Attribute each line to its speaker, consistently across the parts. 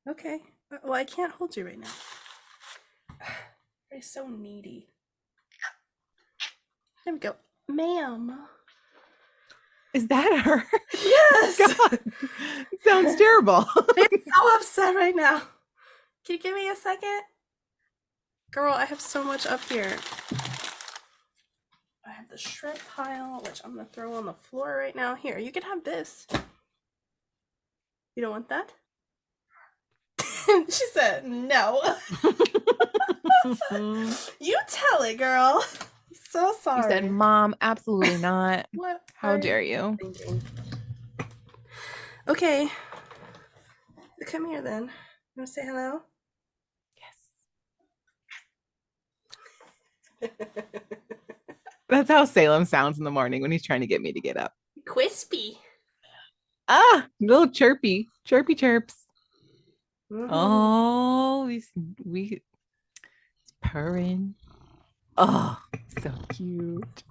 Speaker 1: Okay. Well, I can't hold you right now. You're so needy. There we go. Ma'am.
Speaker 2: Is that her?
Speaker 1: Yes!
Speaker 2: God, it sounds terrible.
Speaker 1: I'm so upset right now. Can you give me a second? Girl, I have so much up here. I have the shrimp pile, which I'm going to throw on the floor right now. Here, you can have this. You don't want that? She said, no. You tell it, girl. I'm so sorry.
Speaker 2: You said, Mom, absolutely not.
Speaker 1: What?
Speaker 2: How dare you?
Speaker 1: Thinking? Okay. Come here then. You want to say hello?
Speaker 2: Yes. That's how Salem sounds in the morning when he's trying to get me to get up.
Speaker 1: Crispy.
Speaker 2: Little chirpy chirps.
Speaker 1: Mm-hmm.
Speaker 2: Oh, we purring. Oh, so cute.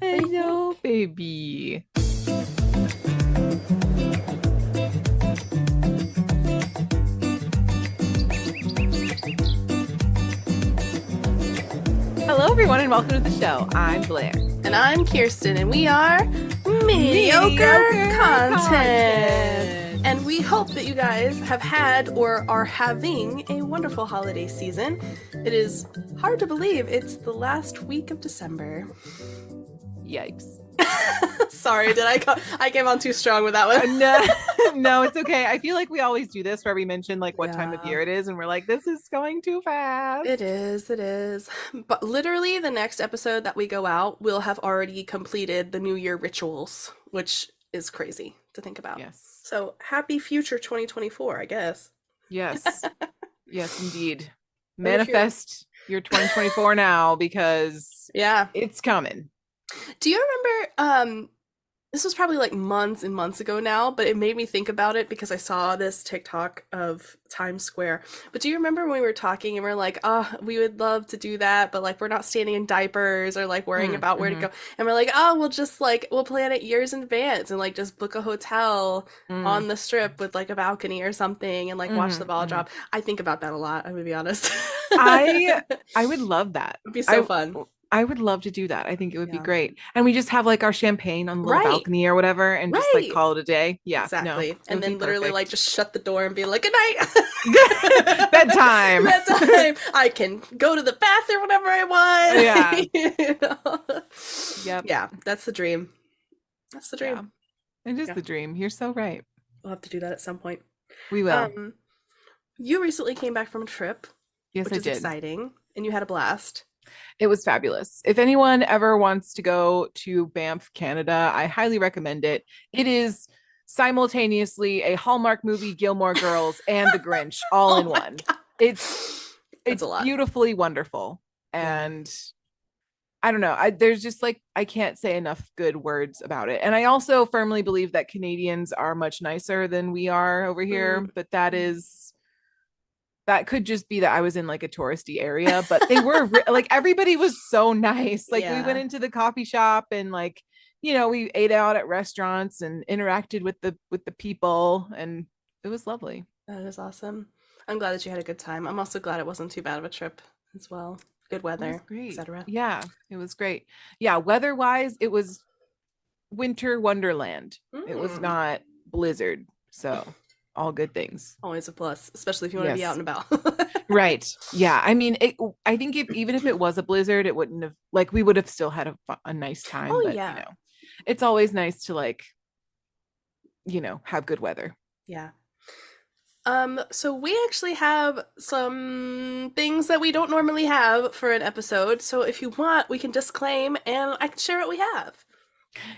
Speaker 2: Hello, baby. Hello, everyone, and welcome to the show. I'm Blair.
Speaker 1: And I'm Kirsten, and we are Mediocre Content. And we hope that you guys have had or are having a wonderful holiday season. It is hard to believe it's the last week of December.
Speaker 2: Yikes.
Speaker 1: Sorry, I came on too strong with that one.
Speaker 2: No, it's okay. I feel like we always do this where we mention like what time of year it is and we're like, this is going too fast.
Speaker 1: It is. But literally the next episode that we go out, we'll have already completed the New Year rituals, which is crazy to think about.
Speaker 2: Yes.
Speaker 1: So happy future 2024, I guess.
Speaker 2: Yes. Yes, indeed. Manifest your 2024 now because it's coming.
Speaker 1: Do you remember, this was probably like months and months ago now, but it made me think about it because I saw this TikTok of Times Square. But do you remember when we were talking and we are like, oh, we would love to do that, but like we're not standing in diapers or like worrying about where to go. And we're like, oh, we'll plan it years in advance and like just book a hotel on the strip with like a balcony or something and like watch the ball drop. I think about that a lot, I'm gonna be honest.
Speaker 2: I would love that.
Speaker 1: It'd be so fun.
Speaker 2: I would love to do that. I think it would be great. And we just have like our champagne on the little balcony or whatever and just like call it a day. Yeah.
Speaker 1: Exactly.
Speaker 2: No,
Speaker 1: and then literally like just shut the door and be like, good night.
Speaker 2: Bedtime.
Speaker 1: Bedtime. I can go to the bathroom whenever I want.
Speaker 2: Yeah.
Speaker 1: You know?
Speaker 2: Yep.
Speaker 1: Yeah. That's the dream. That's the dream.
Speaker 2: Yeah. It is the dream. You're so right.
Speaker 1: We'll have to do that at some point.
Speaker 2: We will.
Speaker 1: You recently came back from a trip.
Speaker 2: Yes,
Speaker 1: which
Speaker 2: I
Speaker 1: is
Speaker 2: did.
Speaker 1: Exciting. And you had a blast.
Speaker 2: It was fabulous. If anyone ever wants to go to Banff, Canada, I highly recommend it. It is simultaneously a Hallmark movie, Gilmore Girls, and The Grinch all in one.
Speaker 1: God.
Speaker 2: It's beautifully wonderful. And I don't know. There's just like, I can't say enough good words about it. And I also firmly believe that Canadians are much nicer than we are over here, but that could just be that I was in like a touristy area, but they were like, everybody was so nice. Like we went into the coffee shop and like, you know, we ate out at restaurants and interacted with the people and it was lovely.
Speaker 1: That is awesome. I'm glad that you had a good time. I'm also glad it wasn't too bad of a trip as well. Good weather, etc.
Speaker 2: Yeah, it was great. Yeah, weather-wise, it was winter wonderland. It was not blizzard. So all good things.
Speaker 1: Always a plus, especially if you want to be out and about.
Speaker 2: Right. Yeah. I mean, I think even if it was a blizzard, it wouldn't have like we would have still had a nice time.
Speaker 1: Oh,
Speaker 2: but,
Speaker 1: yeah.
Speaker 2: You know, it's always nice to like, you know, have good weather.
Speaker 1: Yeah. So we actually have some things that we don't normally have for an episode. So if you want, we can disclaim and I can share what we have.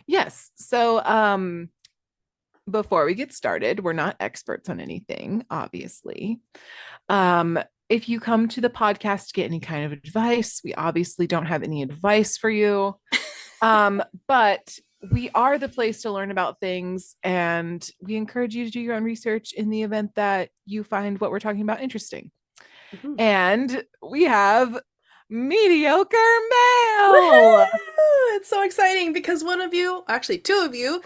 Speaker 2: Yes. So, before we get started, we're not experts on anything, obviously. If you come to the podcast to get any kind of advice, we obviously don't have any advice for you. But we are the place to learn about things, and we encourage you to do your own research in the event that you find what we're talking about interesting. And we have mediocre mail.
Speaker 1: Woo! It's so exciting because two of you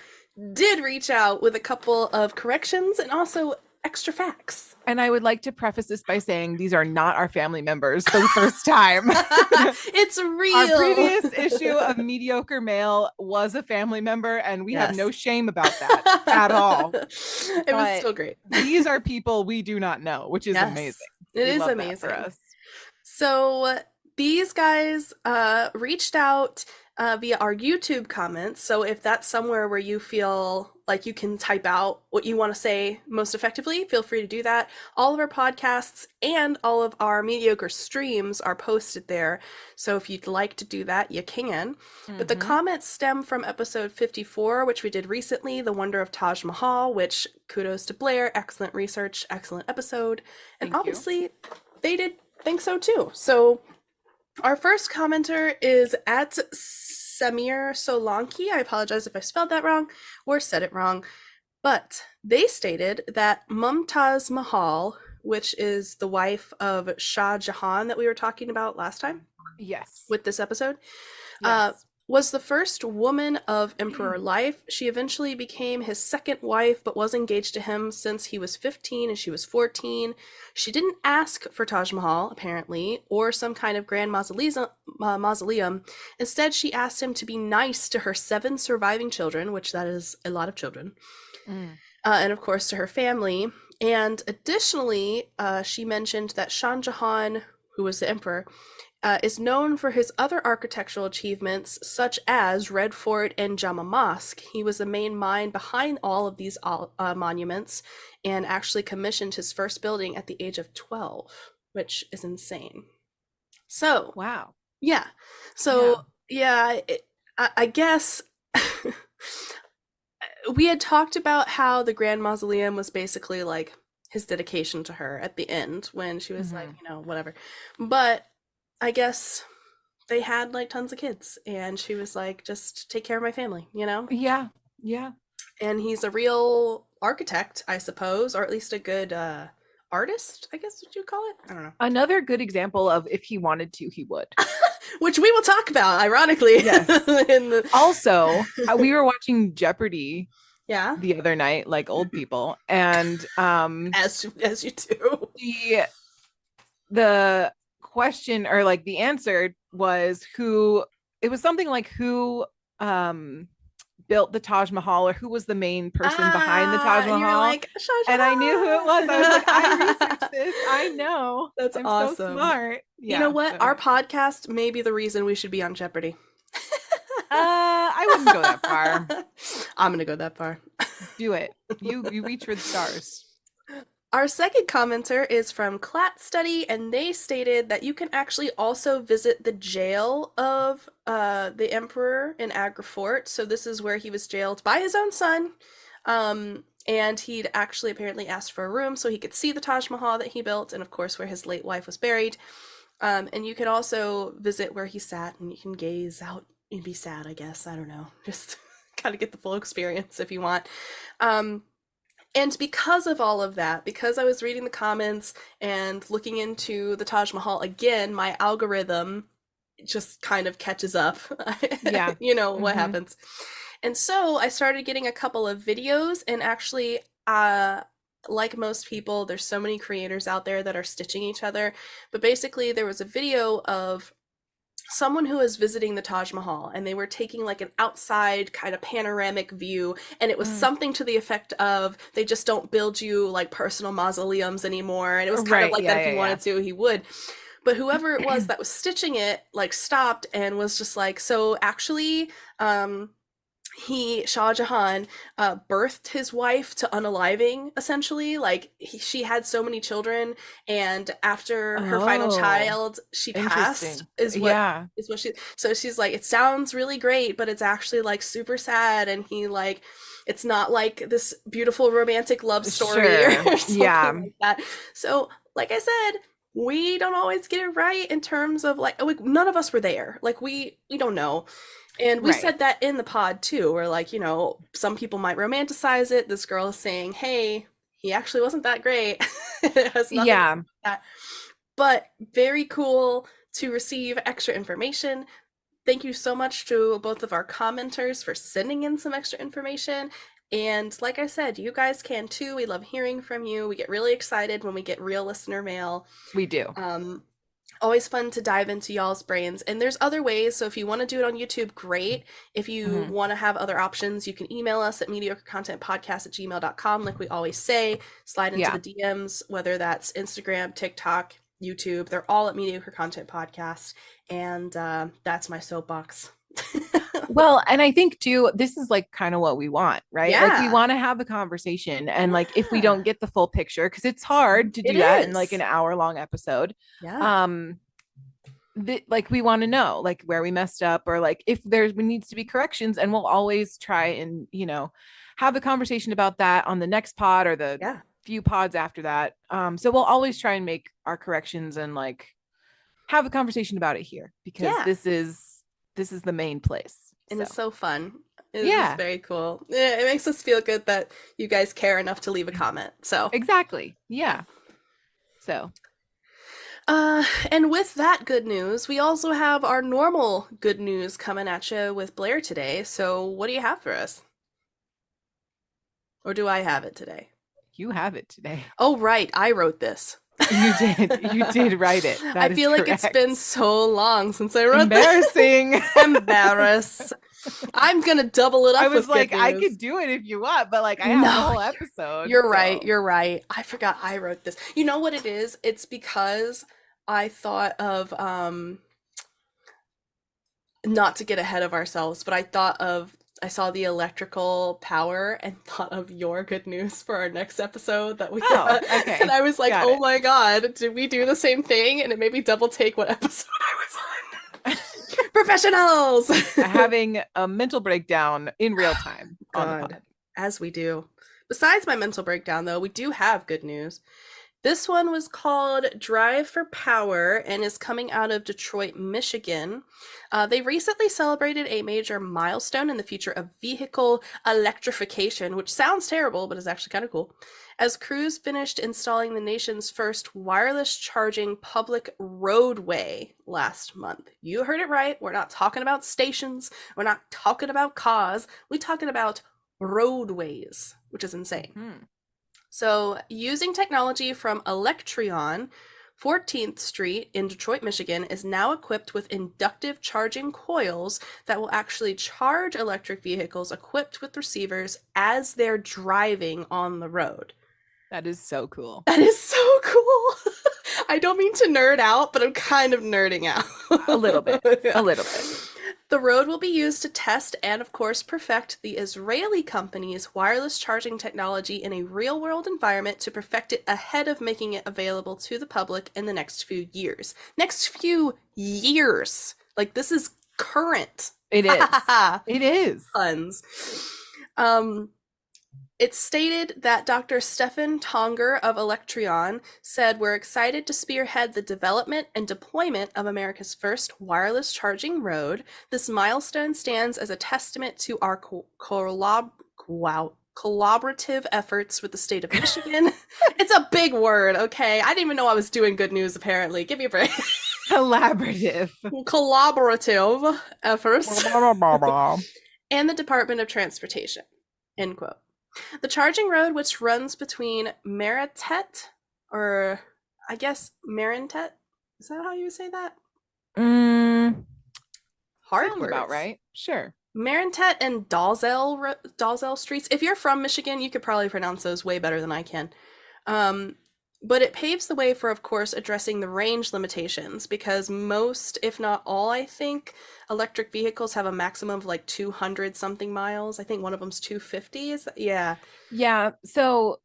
Speaker 1: did reach out with a couple of corrections and also extra facts.
Speaker 2: And I would like to preface this by saying these are not our family members for the first time.
Speaker 1: It's
Speaker 2: Our
Speaker 1: real.
Speaker 2: previous issue of Mediocre Male was a family member, and we have
Speaker 1: Yes.
Speaker 2: no shame about that at all.
Speaker 1: It was
Speaker 2: But
Speaker 1: still great.
Speaker 2: these are people we do not know, which is amazing.
Speaker 1: Yes, it
Speaker 2: We
Speaker 1: is
Speaker 2: love that for
Speaker 1: amazing.
Speaker 2: us.
Speaker 1: So these guys reached out via our YouTube comments. So if that's somewhere where you feel like you can type out what you want to say most effectively, feel free to do that. All of our podcasts and all of our mediocre streams are posted there. So if you'd like to do that, you can. But the comments stem from episode 54, which we did recently, The Wonder of Taj Mahal, which kudos to Blair, excellent research, excellent episode. And
Speaker 2: Thank you.
Speaker 1: obviously they did think so too. So our first commenter is at Samir Solanki. I apologize if I spelled that wrong or said it wrong, but they stated that Mumtaz Mahal, which is the wife of Shah Jahan that we were talking about last time
Speaker 2: Yes.
Speaker 1: with this episode,
Speaker 2: Yes.
Speaker 1: was the first woman of emperor life. She eventually became his second wife, but was engaged to him since he was 15 and she was 14. She didn't ask for Taj Mahal, apparently, or some kind of grand mausoleum. Instead, she asked him to be nice to her 7 surviving children, which that is a lot of children, and of course to her family. And additionally, she mentioned that Shah Jahan, who was the emperor, is known for his other architectural achievements, such as Red Fort and Jama Mosque. He was the main mind behind all of these monuments and actually commissioned his first building at the age of 12, which is insane. So,
Speaker 2: Wow.
Speaker 1: yeah. So, yeah, I guess we had talked about how the Grand Mausoleum was basically like his dedication to her at the end when she was like, whatever. But I guess they had like tons of kids and she was like, just take care of my family,
Speaker 2: Yeah. Yeah.
Speaker 1: And he's a real architect, I suppose, or at least a good artist, I guess what you call it. I don't know.
Speaker 2: Another good example of if he wanted to, he would.
Speaker 1: Which we will talk about, ironically.
Speaker 2: Yes. Also, we were watching Jeopardy the other night, like old people, and
Speaker 1: as you do.
Speaker 2: The question, or like the answer, was who built the Taj Mahal, or who was the main person behind the Taj Mahal.
Speaker 1: You were like,
Speaker 2: and I knew who it was. I was like, I researched this. I know.
Speaker 1: That's
Speaker 2: I'm
Speaker 1: awesome.
Speaker 2: So smart.
Speaker 1: Yeah, you know what? So. Our podcast may be the reason we should be on Jeopardy.
Speaker 2: I wouldn't go that far.
Speaker 1: I'm gonna go that far.
Speaker 2: Do it. You reach for the stars.
Speaker 1: Our second commenter is from Clat Study, and they stated that you can actually also visit the jail of the emperor in Agra Fort. So this is where he was jailed by his own son, and he'd actually apparently asked for a room so he could see the Taj Mahal that he built, and of course where his late wife was buried. And you can also visit where he sat, and you can gaze out and be sad, I guess. I don't know. Just kind of get the full experience if you want. And because of all of that, because I was reading the comments and looking into the Taj Mahal again, my algorithm just kind of catches up.
Speaker 2: Yeah.
Speaker 1: What happens. And so I started getting a couple of videos, and actually, like most people, there's so many creators out there that are stitching each other. But basically, there was a video of someone who was visiting the Taj Mahal, and they were taking like an outside kind of panoramic view, and it was something to the effect of, they just don't build you like personal mausoleums anymore, and it was kind of like that if he wanted to, he would. But whoever it was that was stitching it like stopped and was just like, so actually Shah Jahan birthed his wife to unaliving, essentially. Like she had so many children, and after her final child, she passed. Is what she. So she's like, it sounds really great, but it's actually like super sad. And he like, it's not like this beautiful romantic love story or something like that. So, like I said, we don't always get it right in terms of like none of us were there. Like we don't know. And we said that in the pod too. We're like, some people might romanticize it. This girl is saying, hey, he actually wasn't that great. It has nothing to do with that. But very cool to receive extra information. Thank you so much to both of our commenters for sending in some extra information. And like I said, you guys can too. We love hearing from you. We get really excited when we get real listener mail.
Speaker 2: We do.
Speaker 1: Um, Always fun to dive into y'all's brains. And there's other ways. So if you want to do it on YouTube, great. If you
Speaker 2: Mhm.
Speaker 1: want to have other options, you can email us at mediocrecontentpodcast@gmail.com. Like we always say, slide into
Speaker 2: Yeah.
Speaker 1: the DMs, whether that's Instagram, TikTok, YouTube. They're all at Mediocre Content Podcast. And that's my soapbox.
Speaker 2: Well, and I think too, this is like kind of what we want, right? Like we
Speaker 1: Yeah.
Speaker 2: want to have a conversation. And like if we
Speaker 1: Yeah.
Speaker 2: don't get the full picture, because it's hard to
Speaker 1: It
Speaker 2: do that in like
Speaker 1: is.
Speaker 2: an hour-long episode.
Speaker 1: Yeah.
Speaker 2: Um, like we want to know like where we messed up or like if there needs to be corrections, and we'll always try and have a conversation about that on the next pod or the
Speaker 1: Yeah.
Speaker 2: few pods after that. So we'll always try and make our corrections and like have a conversation about it here, because
Speaker 1: Yeah.
Speaker 2: this is the main place.
Speaker 1: And
Speaker 2: So
Speaker 1: it's so fun. It is
Speaker 2: yeah,
Speaker 1: very cool. It makes us feel good that you guys care enough to leave a comment. So,
Speaker 2: exactly.
Speaker 1: yeah.
Speaker 2: Yeah. So
Speaker 1: And with that good news, we also have our normal good news coming at you with Blair today. So, what do you have for us? Or do I have it today?
Speaker 2: you have it today.
Speaker 1: Oh, right. I wrote this.
Speaker 2: You did. You did write it.
Speaker 1: I
Speaker 2: That is
Speaker 1: feel like it's been
Speaker 2: correct.
Speaker 1: so long since I wrote this.
Speaker 2: Embarrassing.
Speaker 1: Embarrass. I'm gonna double it
Speaker 2: I
Speaker 1: up
Speaker 2: was
Speaker 1: with good
Speaker 2: like, I
Speaker 1: news.
Speaker 2: could do it if you want, but like I have the
Speaker 1: No,
Speaker 2: whole episode.
Speaker 1: you're right.
Speaker 2: So
Speaker 1: You're right. I forgot I wrote this. You know what it is? It's because I thought of not to get ahead of ourselves, but I saw the electrical power and thought of your good news for our next episode that we
Speaker 2: oh,
Speaker 1: got. And
Speaker 2: okay.
Speaker 1: I was like,
Speaker 2: Got
Speaker 1: "Oh
Speaker 2: it.
Speaker 1: my God, did we do the same thing?" And it made me double take what episode I was on. Professionals.
Speaker 2: Having a mental breakdown in real time on the
Speaker 1: God,
Speaker 2: pod.
Speaker 1: as we do. Besides my mental breakdown, though, we do have good news. This one was called Drive for Power and is coming out of Detroit, Michigan. They recently celebrated a major milestone in the future of vehicle electrification, which sounds terrible, but is actually kind of cool. As crews finished installing the nation's first wireless charging public roadway last month. You heard it right. We're not talking about stations. We're not talking about cars. We're talking about roadways, which is insane.
Speaker 2: Mhm.
Speaker 1: So, using technology from Electrion, 14th Street in Detroit, Michigan is now equipped with inductive charging coils that will actually charge electric vehicles equipped with receivers as they're driving on the road.
Speaker 2: That is so cool.
Speaker 1: That is so cool. I don't mean to nerd out, but I'm kind of nerding out.
Speaker 2: A little bit.
Speaker 1: Yeah.
Speaker 2: A little bit.
Speaker 1: The road will be used to test and, of course, perfect the Israeli company's wireless charging technology in a real world environment to perfect it ahead of making it available to the public in the next few years. Next few years. Like, this is current.
Speaker 2: It is. It is.
Speaker 1: Tons. It's stated that Dr. Stefan Tonger of Electrion said, "We're excited to spearhead the development and deployment of America's first wireless charging road. This milestone stands as a testament to our collaborative efforts with the state of Michigan." It's a big word, okay? I didn't even know I was doing good news, apparently. Give me a break.
Speaker 2: Collaborative.
Speaker 1: Collaborative efforts. And the Department of Transportation. End quote. The charging road, which runs between Maritet, or I guess Marintet, is that how you say that? Hard
Speaker 2: Sounds
Speaker 1: words.
Speaker 2: about right. Sure.
Speaker 1: Marintet and Dalzell streets. If you're from Michigan, you could probably pronounce those way better than I can. But it paves the way for, of course, addressing the range limitations, because most, if not all, I think, electric vehicles have a maximum of like 200 something miles. I think one of them's 250. Yeah.
Speaker 2: Yeah. So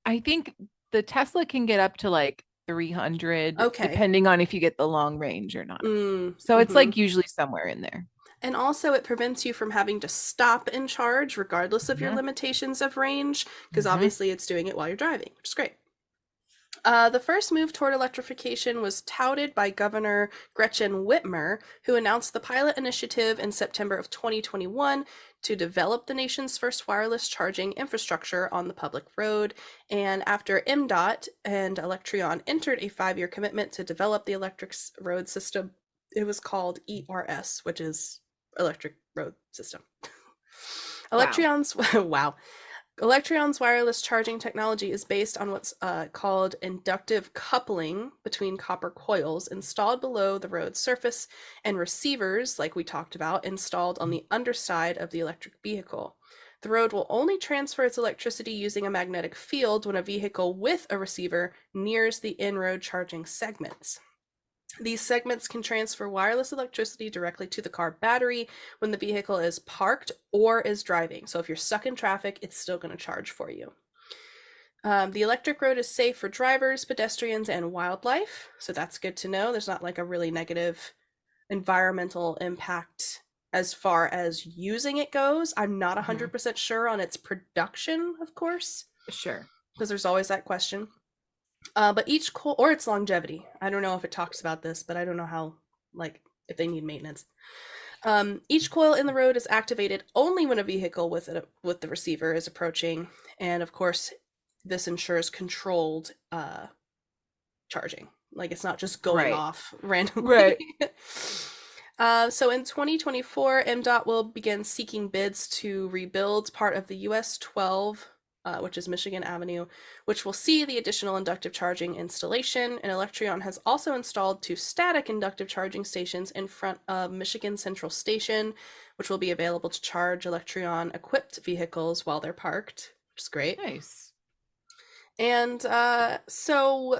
Speaker 2: I think the Tesla can get up to like 300,
Speaker 1: Okay.
Speaker 2: depending on if you get the long range or not. So
Speaker 1: mm-hmm.
Speaker 2: it's like usually somewhere in there.
Speaker 1: And also, it prevents you from having to stop and charge, regardless of your limitations of range, because obviously it's doing it while you're driving, which is great. The first move toward electrification was touted by Governor Gretchen Whitmer, who announced the pilot initiative in September of 2021 to develop the nation's first wireless charging infrastructure on the public road. And after MDOT and Electrion entered a 5-year commitment to develop the electric road system, it was called ERS, which is Electric Road System. Electrion's wow. Electrion's wireless charging technology is based on what's called inductive coupling between copper coils installed below the road's surface and receivers, like we talked about, installed on the underside of the electric vehicle. The road will only transfer its electricity using a magnetic field when a vehicle with a receiver nears the in-road charging segments. These segments can transfer wireless electricity directly to the car battery when the vehicle is parked or is driving. So if you're stuck in traffic, it's still going to charge for you. The electric road is safe for drivers, pedestrians, and wildlife. So that's good to know. There's not like a really negative environmental impact as far as using it goes. I'm not 100% sure on its production, of course,
Speaker 2: Sure.
Speaker 1: because there's always that question. But each coil, or its longevity. I don't know if it talks about this, but I don't know how, like, if they need maintenance. Each coil in the road is activated only when a vehicle with the receiver is approaching, and of course, this ensures controlled charging. Like it's not just going off randomly.
Speaker 2: Right.
Speaker 1: So in 2024, MDOT will begin seeking bids to rebuild part of the US 12, which is Michigan Avenue, which will see the additional inductive charging installation. And Electrion has also installed 2 static inductive charging stations in front of Michigan Central Station, which will be available to charge Electrion-equipped vehicles while they're parked, which is great.
Speaker 2: Nice.
Speaker 1: And so,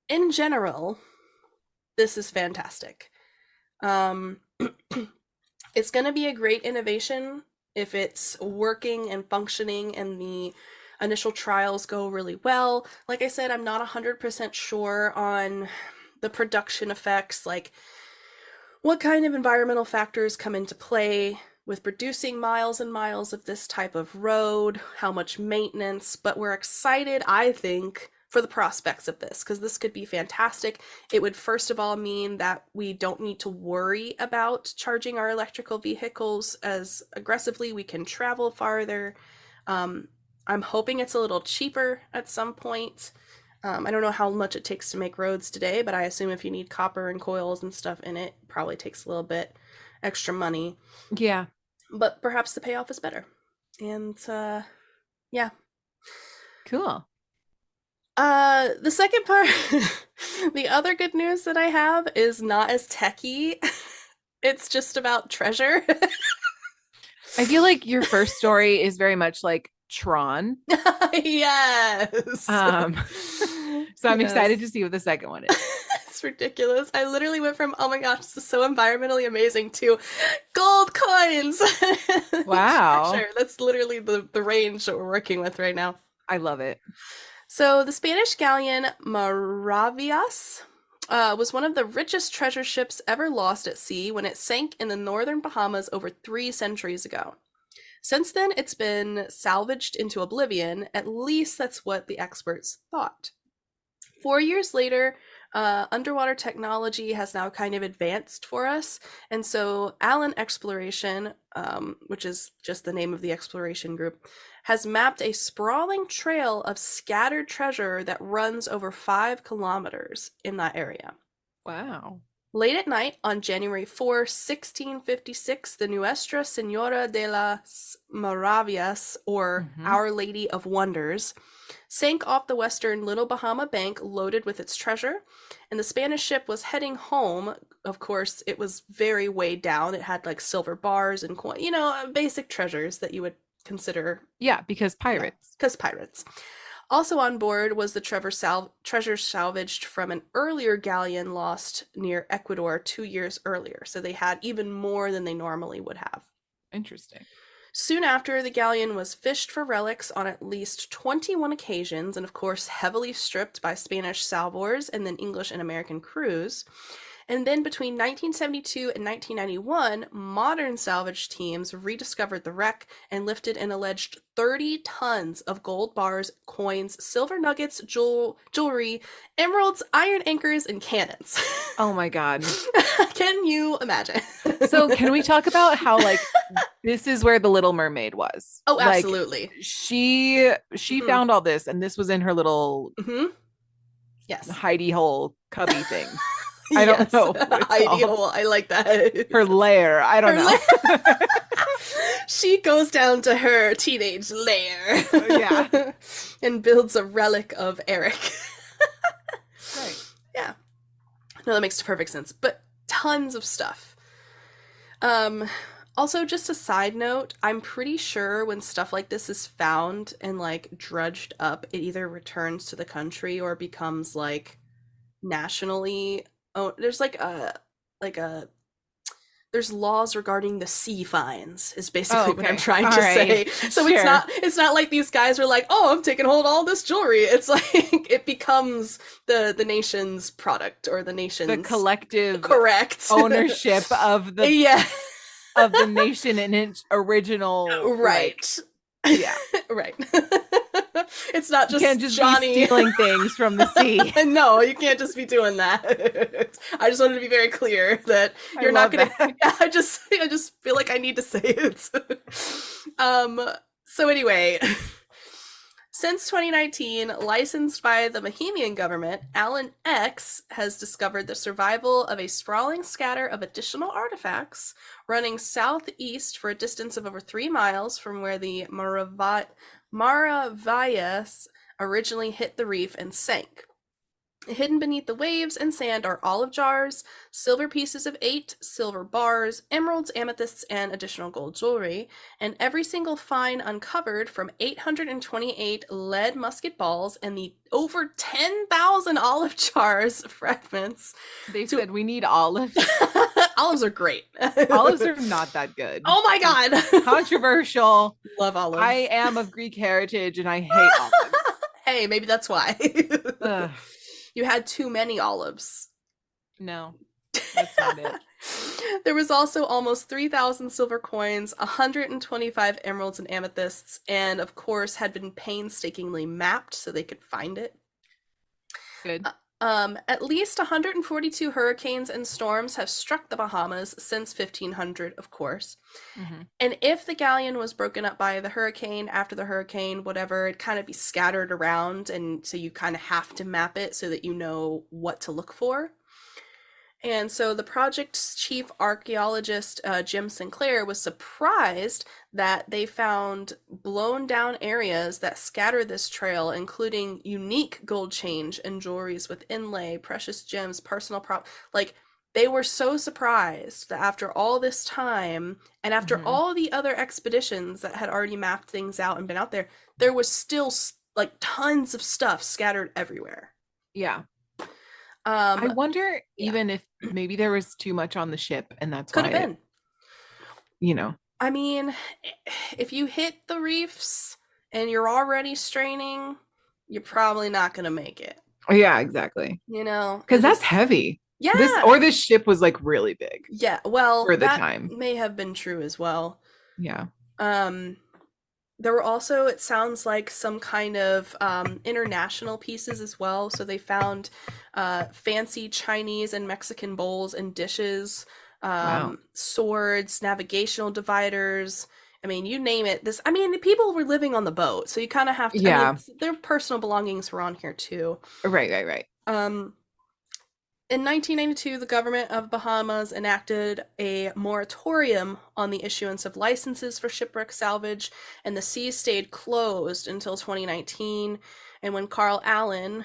Speaker 1: in general, this is fantastic. It's going to be a great innovation if it's working and functioning and the initial trials go really well. Like I said, I'm not 100% sure on the production effects, like what kind of environmental factors come into play with producing miles and miles of this type of road, how much maintenance, but we're excited, I think, for the prospects of this, because this could be fantastic. It would first of all mean that we don't need to worry about charging our electrical vehicles as aggressively. We can travel farther. I'm hoping it's a little cheaper at some point. I don't know how much it takes to make roads today, but I assume if you need copper and coils and stuff in it, it probably takes a little bit extra money.
Speaker 2: Yeah.
Speaker 1: But perhaps the payoff is better. And yeah.
Speaker 2: Cool.
Speaker 1: The second part, the other good news that I have is not as techy. It's just about treasure.
Speaker 2: I feel like your first story is very much like Tron.
Speaker 1: Yes.
Speaker 2: So I'm excited to see what the second one is.
Speaker 1: It's ridiculous. I literally went from, oh my gosh, this is so environmentally amazing, to gold coins.
Speaker 2: Wow.
Speaker 1: Sure. That's literally the range that we're working with right now.
Speaker 2: I love it.
Speaker 1: So the Spanish galleon Maravillas was one of the richest treasure ships ever lost at sea when it sank in the northern Bahamas over 3 centuries ago. Since then, it's been salvaged into oblivion. At least that's what the experts thought. 4 years later, underwater technology has now kind of advanced for us. And so Allen Exploration, which is just the name of the exploration group, has mapped a sprawling trail of scattered treasure that runs over 5 kilometers in that area.
Speaker 2: Wow.
Speaker 1: Late at night on January 4, 1656, the Nuestra Señora de las Maravillas, or Our Lady of Wonders, sank off the western Little Bahama bank loaded with its treasure, and the Spanish ship was heading home. Of course, it was very weighed down. It had like silver bars and coin, basic treasures that you would consider.
Speaker 2: Yeah, because pirates.
Speaker 1: Because pirates. Also on board was the treasure salvaged from an earlier galleon lost near Ecuador 2 years earlier. So they had even more than they normally would have.
Speaker 2: Interesting.
Speaker 1: Soon after, the galleon was fished for relics on at least 21 occasions, and of course heavily stripped by Spanish salvors and then English and American crews. And then between 1972 and 1991, modern salvage teams rediscovered the wreck and lifted an alleged 30 tons of gold bars, coins, silver nuggets, jewelry, emeralds, iron anchors, and cannons.
Speaker 2: Oh my God.
Speaker 1: Can you imagine?
Speaker 2: So can we talk about how this is where the Little Mermaid was?
Speaker 1: Oh, absolutely.
Speaker 2: She found all this, and this was in her little
Speaker 1: yes
Speaker 2: hidey hole cubby thing. I don't know.
Speaker 1: Ideal. I like that.
Speaker 2: Her lair. I don't know.
Speaker 1: She goes down to her teenage
Speaker 2: Yeah.
Speaker 1: lair and builds a relic of Eric.
Speaker 2: Right.
Speaker 1: Yeah. No, that makes perfect sense. But tons of stuff. Um, Also, just a side note, I'm pretty sure when stuff like this is found and like drudged up, it either returns to the country or becomes like nationally. Oh, like a there's laws regarding the sea fines is
Speaker 2: Oh,
Speaker 1: basically what I'm
Speaker 2: okay.
Speaker 1: trying
Speaker 2: All
Speaker 1: to
Speaker 2: right.
Speaker 1: say. So
Speaker 2: Sure.
Speaker 1: it's not like these guys are like, oh, I'm taking hold of all this jewelry. It's like it becomes the nation's product or the
Speaker 2: The
Speaker 1: nation's
Speaker 2: collective
Speaker 1: correct.
Speaker 2: ownership
Speaker 1: Yeah.
Speaker 2: of the nation in its original, like,
Speaker 1: Right.
Speaker 2: yeah.
Speaker 1: Right. It's not
Speaker 2: You can't
Speaker 1: just
Speaker 2: just be
Speaker 1: Johnny.
Speaker 2: stealing things from the sea.
Speaker 1: No, you can't just be doing that. I just wanted to be very clear that
Speaker 2: I
Speaker 1: you're not
Speaker 2: love
Speaker 1: gonna.
Speaker 2: that.
Speaker 1: Yeah, I just feel like I need to say it. um. So anyway, since 2019, licensed by the Bohemian government, Alan X has discovered the survival of a sprawling scatter of additional artifacts running southeast for a distance of over 3 miles from where the Maravillas originally hit the reef and sank. Hidden beneath the waves and sand are olive jars, silver pieces of 8, silver bars, emeralds, amethysts, and additional gold jewelry. And every single find uncovered, from 828 lead musket balls and the over 10,000 olive jars fragments
Speaker 2: They
Speaker 1: to
Speaker 2: said we need olives.
Speaker 1: olives are great.
Speaker 2: Olives are not that good.
Speaker 1: Oh my god.
Speaker 2: Controversial.
Speaker 1: Love
Speaker 2: I
Speaker 1: olives.
Speaker 2: am of Greek heritage and I hate olives.
Speaker 1: Hey, maybe that's why.
Speaker 2: Ugh,
Speaker 1: You had too many olives.
Speaker 2: no, that's not it.
Speaker 1: There was also almost 3,000 silver coins, 125 emeralds and amethysts, and of course had been painstakingly mapped so they could find it.
Speaker 2: Good.
Speaker 1: At least 142 hurricanes and storms have struck the Bahamas since 1500, of course.
Speaker 2: Mm-hmm.
Speaker 1: And if the galleon was broken up by the hurricane, after the hurricane, whatever, it'd kind of be scattered around, and so you kind of have to map it so that you know what to look for. And so the project's chief archaeologist, Jim Sinclair, was surprised that they found blown down areas that scatter this trail, including unique gold change and jewelries with inlay, precious gems, personal prop. Like, they were so surprised that after all this time and after
Speaker 2: Mm-hmm.
Speaker 1: all the other expeditions that had already mapped things out and been out there, there was still like tons of stuff scattered everywhere.
Speaker 2: Yeah. I
Speaker 1: Um,
Speaker 2: wonder
Speaker 1: yeah,
Speaker 2: even if maybe there was too much on the ship and that's
Speaker 1: could
Speaker 2: why
Speaker 1: have
Speaker 2: it,
Speaker 1: been.
Speaker 2: you know.
Speaker 1: I mean, if you hit the reefs and you're already straining, you're probably not going to make it.
Speaker 2: Yeah, exactly.
Speaker 1: You know,
Speaker 2: Because
Speaker 1: it
Speaker 2: that's
Speaker 1: was,
Speaker 2: heavy.
Speaker 1: yeah.
Speaker 2: This ship was like really big
Speaker 1: Yeah, well,
Speaker 2: for the
Speaker 1: that
Speaker 2: time.
Speaker 1: may have been true as well.
Speaker 2: Yeah.
Speaker 1: Um, there were also, it sounds like, some kind of international pieces as well. So they found fancy Chinese and Mexican bowls and dishes,
Speaker 2: Wow.
Speaker 1: swords, navigational dividers. I mean, you name it. I mean, people were living on the boat, so you kind of have to. I mean,
Speaker 2: Yeah.
Speaker 1: their personal belongings were on here too.
Speaker 2: Right, right, right.
Speaker 1: Um, in 1992, the government of Bahamas enacted a moratorium on the issuance of licenses for shipwreck salvage, and the seas stayed closed until 2019. And when Carl Allen,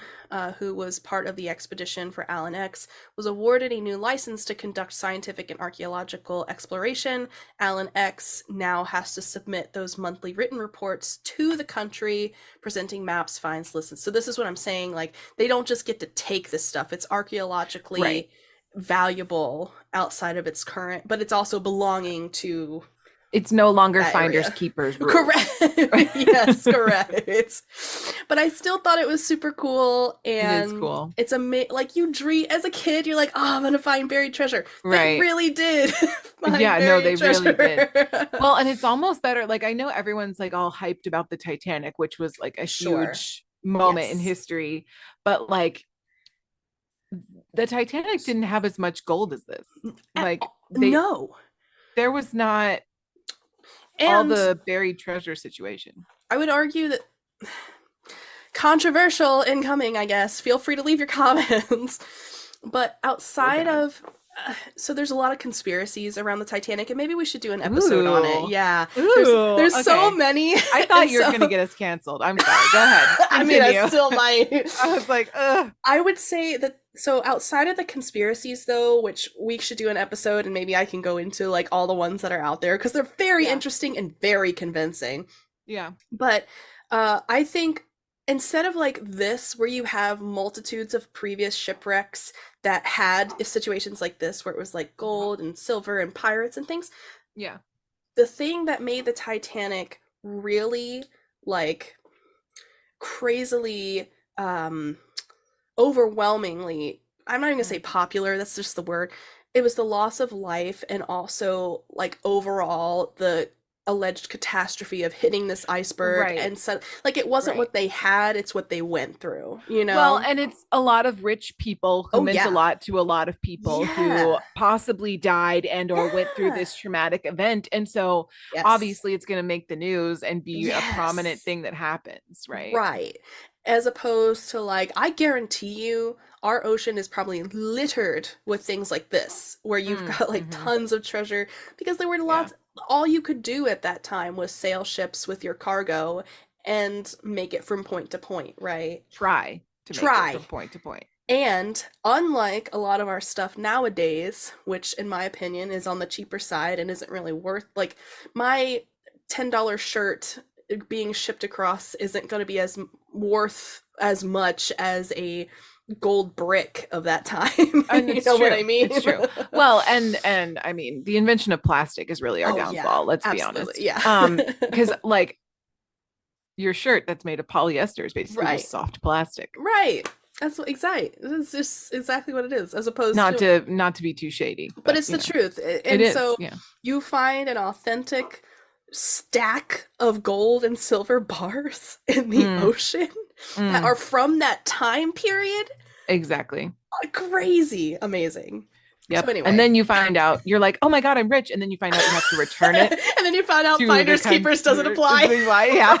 Speaker 1: who was part of the expedition for Allen X, was awarded a new license to conduct scientific and archaeological exploration, Allen X now has to submit those monthly written reports to the country, presenting maps, finds, lists. So this is what I'm saying. Like, they don't just get to take this stuff. It's archaeologically
Speaker 2: Right.
Speaker 1: valuable outside of its current, but it's also belonging to
Speaker 2: It's no longer
Speaker 1: that
Speaker 2: finders
Speaker 1: area.
Speaker 2: keepers rules.
Speaker 1: Correct. Yes, correct. But I still thought it was super cool,
Speaker 2: It is
Speaker 1: and
Speaker 2: cool.
Speaker 1: it's like you dream as a kid. You're like, oh, I'm gonna find buried treasure. They
Speaker 2: Right.
Speaker 1: really did find
Speaker 2: Yeah, no,
Speaker 1: buried
Speaker 2: they really did.
Speaker 1: treasure.
Speaker 2: Well, and it's almost better. Like, I know everyone's like all hyped about the Titanic, which was like a
Speaker 1: Sure.
Speaker 2: huge moment in
Speaker 1: Yes.
Speaker 2: history, but like the Titanic didn't have as much gold as this. Like,
Speaker 1: No.
Speaker 2: there was not all
Speaker 1: And
Speaker 2: the buried treasure situation.
Speaker 1: I would argue that controversial incoming, I guess. Feel free to leave your comments. But
Speaker 2: Oh
Speaker 1: outside
Speaker 2: God.
Speaker 1: of So there's a lot of conspiracies around the Titanic, and maybe we should do an episode on it.
Speaker 2: Ooh.
Speaker 1: Yeah,
Speaker 2: Ooh.
Speaker 1: there's so
Speaker 2: Okay.
Speaker 1: many,
Speaker 2: I thought
Speaker 1: and
Speaker 2: you were
Speaker 1: so
Speaker 2: gonna get us canceled. I'm sorry. Go ahead.
Speaker 1: I mean, I
Speaker 2: Continue.
Speaker 1: still might.
Speaker 2: I was like, ugh.
Speaker 1: I would say that so outside of the conspiracies though, which we should do an episode and maybe I can go into like all the ones that are out there because they're very
Speaker 2: Yeah.
Speaker 1: interesting and very convincing.
Speaker 2: Yeah.
Speaker 1: But I think instead of like this where you have multitudes of previous shipwrecks that had situations like this where it was like gold and silver and pirates and things,
Speaker 2: Yeah.
Speaker 1: the thing that made the Titanic really like crazily overwhelmingly, I'm not even gonna say popular, that's just the word. It was the loss of life and also like overall the alleged catastrophe of hitting this iceberg
Speaker 2: Right.
Speaker 1: and so like it wasn't
Speaker 2: Right.
Speaker 1: what they had, it's what they went through, you
Speaker 2: Well,
Speaker 1: know?
Speaker 2: and it's a lot of rich people who
Speaker 1: Oh
Speaker 2: meant a
Speaker 1: yeah.
Speaker 2: lot to a lot of people who
Speaker 1: Yeah.
Speaker 2: possibly died and or went through
Speaker 1: Yeah.
Speaker 2: this traumatic event. And so
Speaker 1: Yes.
Speaker 2: obviously it's going to make the news and be a prominent
Speaker 1: Yes.
Speaker 2: thing that happens, right?
Speaker 1: Right. As opposed to like, I guarantee you, our ocean is probably littered with things like this, where you've got like
Speaker 2: Mm-hmm.
Speaker 1: tons of treasure because there were
Speaker 2: Yeah.
Speaker 1: lots, all you could do at that time was sail ships with your cargo and make it from point to point, right?
Speaker 2: Try to make it from
Speaker 1: Try.
Speaker 2: point to point.
Speaker 1: And unlike a lot of our stuff nowadays, which in my opinion is on the cheaper side and isn't really worth like my $10 shirt being shipped across isn't going to be as worth as much as a gold brick of that time.
Speaker 2: And
Speaker 1: You
Speaker 2: it's
Speaker 1: know what I
Speaker 2: true.
Speaker 1: mean?
Speaker 2: It's true. Well, and I mean, the invention of plastic is really our
Speaker 1: Oh yeah,
Speaker 2: downfall, let's be
Speaker 1: absolutely.
Speaker 2: honest.
Speaker 1: Yeah.
Speaker 2: Because like your shirt that's made of polyester is basically
Speaker 1: Right.
Speaker 2: just soft plastic.
Speaker 1: Right. That's what exactly. It's just exactly what it is as opposed
Speaker 2: Not
Speaker 1: to
Speaker 2: to not to be too shady,
Speaker 1: but
Speaker 2: but
Speaker 1: it's
Speaker 2: you
Speaker 1: the
Speaker 2: know,
Speaker 1: truth.
Speaker 2: it
Speaker 1: And
Speaker 2: is.
Speaker 1: so
Speaker 2: Yeah.
Speaker 1: you find an authentic stack of gold and silver bars in the
Speaker 2: Mm,
Speaker 1: ocean that
Speaker 2: mm,
Speaker 1: are from that time period.
Speaker 2: exactly.
Speaker 1: Crazy amazing. So
Speaker 2: Yep. And
Speaker 1: anyway.
Speaker 2: then you find out you're like, oh my God, I'm rich. And then you find out you have to return it
Speaker 1: And then you find out
Speaker 2: to the
Speaker 1: finders keepers doesn't
Speaker 2: country.
Speaker 1: apply.
Speaker 2: Yeah.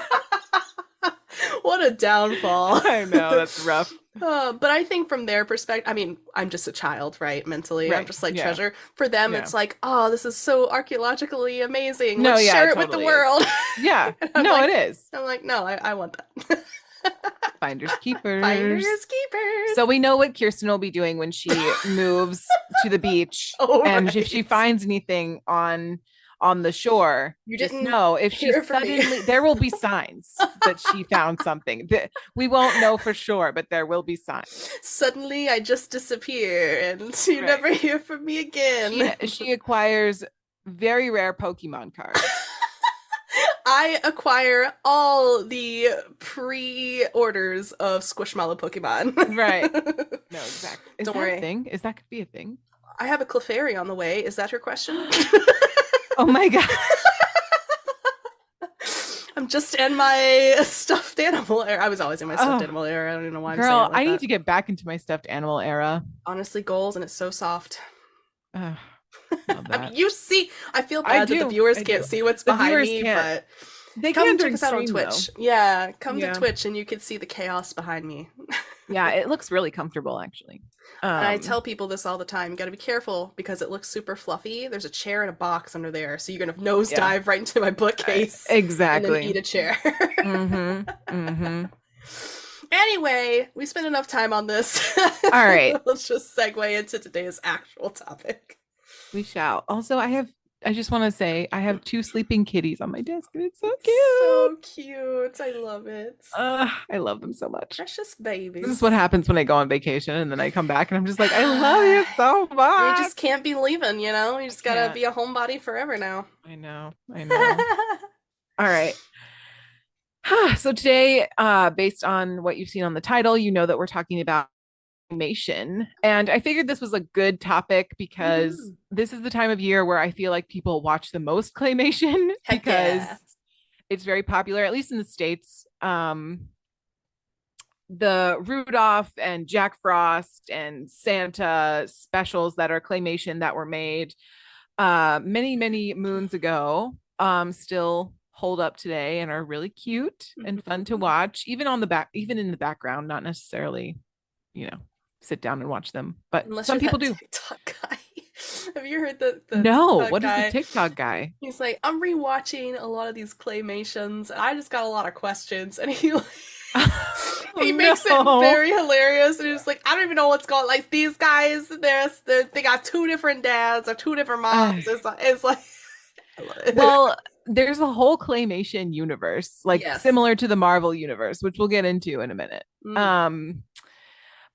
Speaker 1: What a downfall.
Speaker 2: I know that's rough.
Speaker 1: But I think from their perspective, I mean, I'm just a child, right? Mentally, I'm
Speaker 2: Right.
Speaker 1: just like
Speaker 2: Yeah.
Speaker 1: treasure. For them,
Speaker 2: Yeah.
Speaker 1: it's like, oh, this is so archaeologically amazing.
Speaker 2: No,
Speaker 1: Let's
Speaker 2: yeah,
Speaker 1: share
Speaker 2: it
Speaker 1: it with the
Speaker 2: totally is.
Speaker 1: world.
Speaker 2: Yeah.
Speaker 1: And I'm
Speaker 2: No,
Speaker 1: like,
Speaker 2: it is.
Speaker 1: no, I want that.
Speaker 2: Finders keepers.
Speaker 1: Finders keepers.
Speaker 2: So we know what Kirsten will be doing when she moves to the beach.
Speaker 1: Oh,
Speaker 2: And if she
Speaker 1: right.
Speaker 2: finds anything on the shore,
Speaker 1: You
Speaker 2: just
Speaker 1: didn't
Speaker 2: know if she
Speaker 1: hear it from me.
Speaker 2: suddenly there will be signs that she found something. We won't know for sure, but there will be signs.
Speaker 1: Suddenly, I just disappear, and you
Speaker 2: Right.
Speaker 1: never hear from me again.
Speaker 2: She acquires very rare Pokemon cards.
Speaker 1: I acquire all the pre-orders of Squishmallow Pokemon.
Speaker 2: Right. No, exactly. Is
Speaker 1: Don't
Speaker 2: that
Speaker 1: worry.
Speaker 2: a thing? Is that could be a thing?
Speaker 1: I have a Clefairy on the way. Is that your question?
Speaker 2: Oh my God.
Speaker 1: I'm just in my stuffed animal era. I was always in my stuffed
Speaker 2: Oh,
Speaker 1: animal era. I don't even know why I'm saying
Speaker 2: girl,
Speaker 1: it like
Speaker 2: I need
Speaker 1: that.
Speaker 2: to get back into my stuffed animal era.
Speaker 1: Honestly, goals, and it's so soft.
Speaker 2: Love
Speaker 1: I mean,
Speaker 2: that.
Speaker 1: you see, I feel
Speaker 2: I
Speaker 1: bad that the
Speaker 2: do.
Speaker 1: viewers
Speaker 2: I
Speaker 1: can't
Speaker 2: do.
Speaker 1: see what's
Speaker 2: The
Speaker 1: behind
Speaker 2: viewers
Speaker 1: me,
Speaker 2: can't.
Speaker 1: but
Speaker 2: They
Speaker 1: come
Speaker 2: can
Speaker 1: check
Speaker 2: during
Speaker 1: us out on
Speaker 2: stream,
Speaker 1: Twitch.
Speaker 2: though.
Speaker 1: Yeah, come to
Speaker 2: Yeah.
Speaker 1: Twitch and you can see the chaos behind me.
Speaker 2: Yeah, it looks really comfortable, actually.
Speaker 1: And I tell people this all the time. You got to be careful because it looks super fluffy. There's a chair and a box under there, so you're gonna nosedive right into my bookcase and then
Speaker 2: exactly.
Speaker 1: eat a chair.
Speaker 2: Mm-hmm. Mm-hmm.
Speaker 1: Anyway, we spent enough time on this.
Speaker 2: All right.
Speaker 1: Let's just segue into today's actual topic.
Speaker 2: We shall. Also, I just want to say I have 2 sleeping kitties on my desk, and it's so cute.
Speaker 1: So cute. I love it.
Speaker 2: I love them so much.
Speaker 1: Precious babies.
Speaker 2: This is what happens when I go on vacation and then I come back and I'm just like, I love you so
Speaker 1: You
Speaker 2: much.
Speaker 1: just can't be leaving, you know? You just gotta
Speaker 2: can't.
Speaker 1: be a homebody forever now.
Speaker 2: I know. All right. So today, based on what you've seen on the title, you know that we're talking about claymation. And I figured this was a good topic because this is the time of year where I feel like people watch the most claymation
Speaker 1: Heck
Speaker 2: because
Speaker 1: yeah.
Speaker 2: it's very popular, at least in the States. The Rudolph and Jack Frost and Santa specials that are claymation that were made many moons ago still hold up today and are really cute and fun to watch, even in the background, not necessarily, sit down and watch them, but
Speaker 1: Unless
Speaker 2: some
Speaker 1: you're
Speaker 2: people
Speaker 1: that
Speaker 2: do.
Speaker 1: TikTok guy. you heard the
Speaker 2: No,
Speaker 1: TikTok
Speaker 2: what is the
Speaker 1: guy?
Speaker 2: TikTok guy?
Speaker 1: He's like, I'm rewatching a lot of these claymations, and I just got a lot of questions, and he like,
Speaker 2: Oh
Speaker 1: he makes it
Speaker 2: no.
Speaker 1: very hilarious, and he's like, I don't even know what's going. Like these guys, they got two different dads or two different moms. It's like I love it.
Speaker 2: Well, there's a whole claymation universe, like
Speaker 1: Yes.
Speaker 2: similar to the Marvel universe, which we'll get into in a minute.
Speaker 1: Mm.
Speaker 2: Um,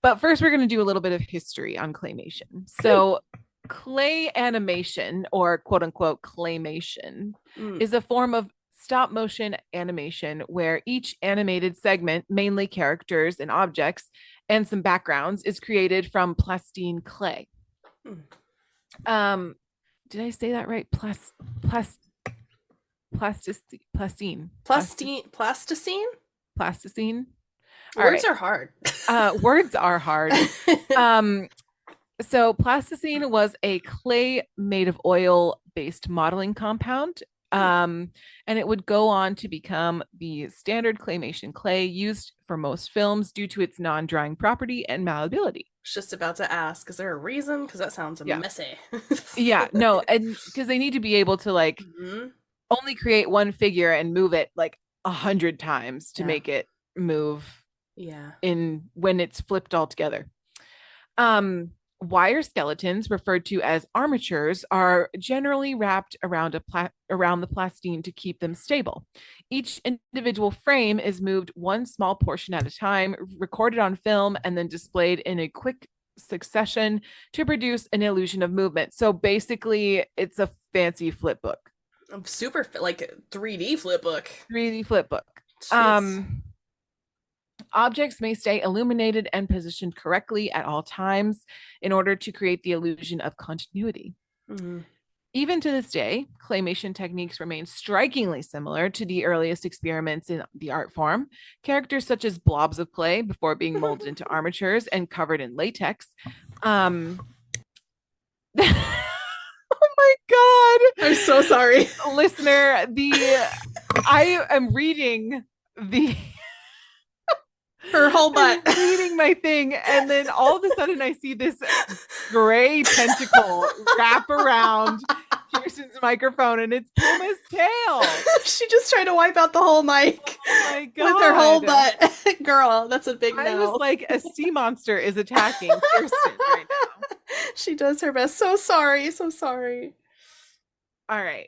Speaker 2: but first, we're going to do a little bit of history on claymation.
Speaker 1: Good.
Speaker 2: So, clay animation, or quote unquote claymation,
Speaker 1: Mm.
Speaker 2: is a form of stop motion animation where each animated segment, mainly characters and objects, and some backgrounds, is created from plastine clay.
Speaker 1: Mm.
Speaker 2: Um, did I say that right? Plas, plastine,
Speaker 1: Plasticine.
Speaker 2: plasticine. All
Speaker 1: Words
Speaker 2: right.
Speaker 1: are hard.
Speaker 2: Words are hard. Um, so plasticine was a clay made of oil-based modeling compound. And it would go on to become the standard claymation clay used for most films due to its non-drying property and malleability.
Speaker 1: Was just about to ask, is there a reason? Because that sounds
Speaker 2: Yeah.
Speaker 1: messy.
Speaker 2: Yeah, no, and because they need to be able to like
Speaker 1: Hmm.
Speaker 2: only create one figure and move it like 100 times to
Speaker 1: Yeah.
Speaker 2: make it move
Speaker 1: Yeah.
Speaker 2: in when it's flipped all together. Wire skeletons, referred to as armatures, are generally wrapped around around the plastine to keep them stable. Each individual frame is moved one small portion at a time, recorded on film, and then displayed in a quick succession to produce an illusion of movement. So basically, it's a fancy flip book,
Speaker 1: I'm super like 3D flip book.
Speaker 2: 3D flip book.
Speaker 1: Jeez.
Speaker 2: Objects may stay illuminated and positioned correctly at all times in order to create the illusion of continuity.
Speaker 1: Mm-hmm.
Speaker 2: Even to this day, claymation techniques remain strikingly similar to the earliest experiments in the art form. Characters such as blobs of clay before being molded into armatures and covered in latex. Oh my God.
Speaker 1: I'm so sorry.
Speaker 2: Listener, I am reading the
Speaker 1: Her whole butt.
Speaker 2: I'm reading my thing, and then all of a sudden I see this gray tentacle wrap around Kirsten's microphone, and it's Puma's tail.
Speaker 1: She just tried to wipe out the whole mic
Speaker 2: Oh my God.
Speaker 1: with her whole butt. Girl, that's a big no.
Speaker 2: I was like, a sea monster is attacking Kirsten right now.
Speaker 1: She does her best. So sorry. So sorry.
Speaker 2: All right.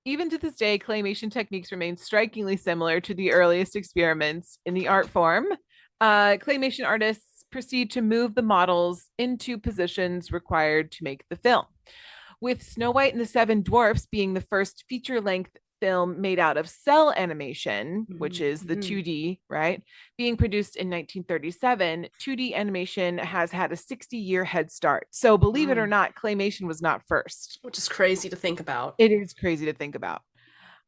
Speaker 2: Even to this day, claymation techniques remain strikingly similar to the earliest experiments in the art form. Claymation artists proceed to move the models into positions required to make the film. With Snow White and the Seven Dwarfs being the first feature-length film made out of cell animation, which is the 2D, right? Being produced in 1937, 2D animation has had a 60-year head start. So believe it or not, claymation was not first.
Speaker 1: Which is crazy to think about.
Speaker 2: It is crazy to think about.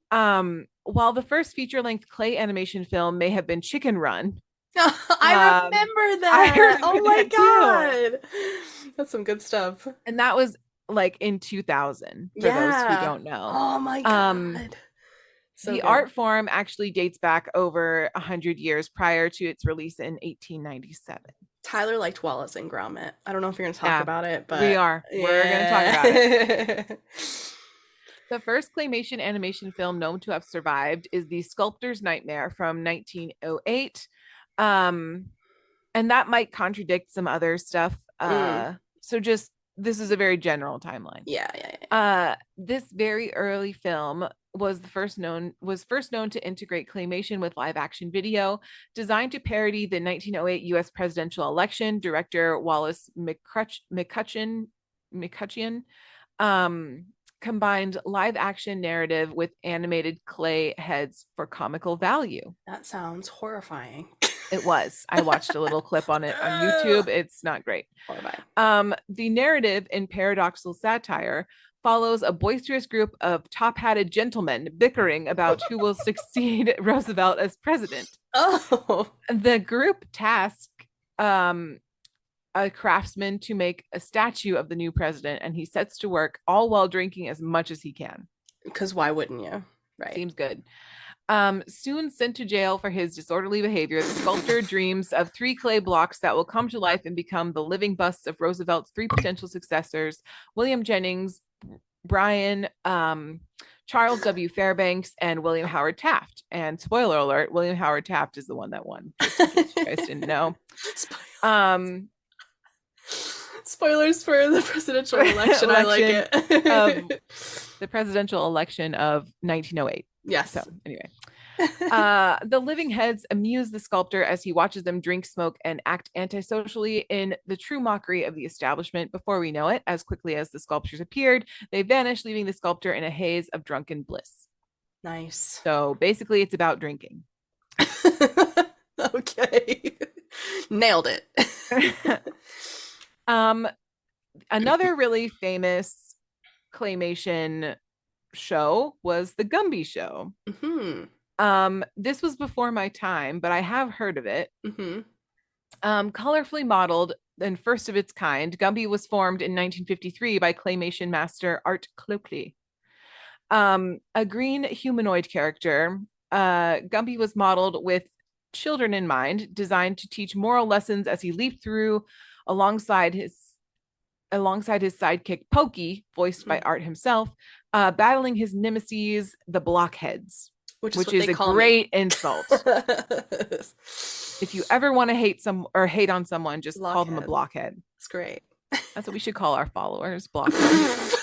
Speaker 2: While the first feature-length clay animation film may have been Chicken Run.
Speaker 1: I remember that.
Speaker 2: I remember
Speaker 1: oh my
Speaker 2: God.
Speaker 1: That's some good stuff.
Speaker 2: And that was like in 2000 for those who don't know.
Speaker 1: Oh my God.
Speaker 2: So the art form actually dates back over 100 years prior to its release in 1897.
Speaker 1: Tyler liked Wallace and Gromit. I don't know if you're going to talk about it, but
Speaker 2: we are. Yeah. We're going to talk about it. The first claymation animation film known to have survived is The Sculptor's Nightmare from 1908. And that might contradict some other stuff. So just this is a very general timeline.
Speaker 1: Yeah.
Speaker 2: This very early film was first known to integrate claymation with live action video, designed to parody the 1908 U.S. presidential election. Director Wallace McCutcheon combined live action narrative with animated clay heads for comical value.
Speaker 1: That sounds horrifying.
Speaker 2: It was. I watched a little clip on it on YouTube. It's not great.
Speaker 1: Horrifying.
Speaker 2: The narrative, in paradoxical satire, follows a boisterous group of top-hatted gentlemen bickering about who will succeed Roosevelt as president.
Speaker 1: Oh.
Speaker 2: The group task a craftsman to make a statue of the new president, and he sets to work, all while drinking as much as he can.
Speaker 1: Because why wouldn't you? Right.
Speaker 2: Seems good. Soon sent to jail for his disorderly behavior, the sculptor dreams of 3 clay blocks that will come to life and become the living busts of Roosevelt's 3 potential successors: William Jennings, Brian, Charles W. Fairbanks, and William Howard Taft. And spoiler alert, William Howard Taft is the one that won, just in case you guys didn't know. Um,
Speaker 1: Spoilers for the presidential election. I like it.
Speaker 2: The presidential election of 1908.
Speaker 1: Yes.
Speaker 2: So anyway, the living heads amuse the sculptor as he watches them drink, smoke, and act antisocially in the true mockery of the establishment. Before we know it, as quickly as the sculptures appeared, they vanish, leaving the sculptor in a haze of drunken bliss.
Speaker 1: Nice.
Speaker 2: So basically, it's about drinking.
Speaker 1: Okay. Nailed it.
Speaker 2: Another really famous claymation show was the Gumby show. This was before my time, but I have heard of it. Colorfully modeled and first of its kind, Gumby was formed in 1953 by claymation master Art Clopely. A green humanoid character, Gumby was modeled with children in mind, designed to teach moral lessons as he leaped through alongside his sidekick Pokey, voiced by Art himself, battling his nemesis, the blockheads, which is a great insult. If you ever want to hate on someone, just call them a blockhead. It's
Speaker 1: great.
Speaker 2: That's what we should call our followers, blockheads.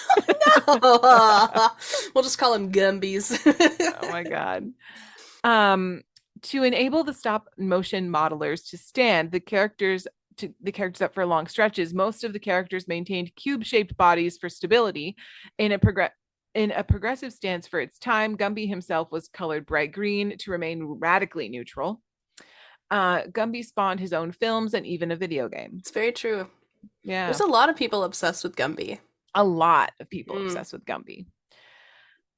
Speaker 1: No. We'll just call them Gumbies.
Speaker 2: Oh my god. To enable the stop motion modelers to stand the characters up for long stretches, most of the characters maintained cube-shaped bodies for stability. In a progressive stance for its time, Gumby himself was colored bright green to remain radically neutral. Gumby spawned his own films and even a video game.
Speaker 1: It's very true.
Speaker 2: Yeah.
Speaker 1: There's a lot of people obsessed with Gumby.
Speaker 2: A lot of people obsessed with Gumby.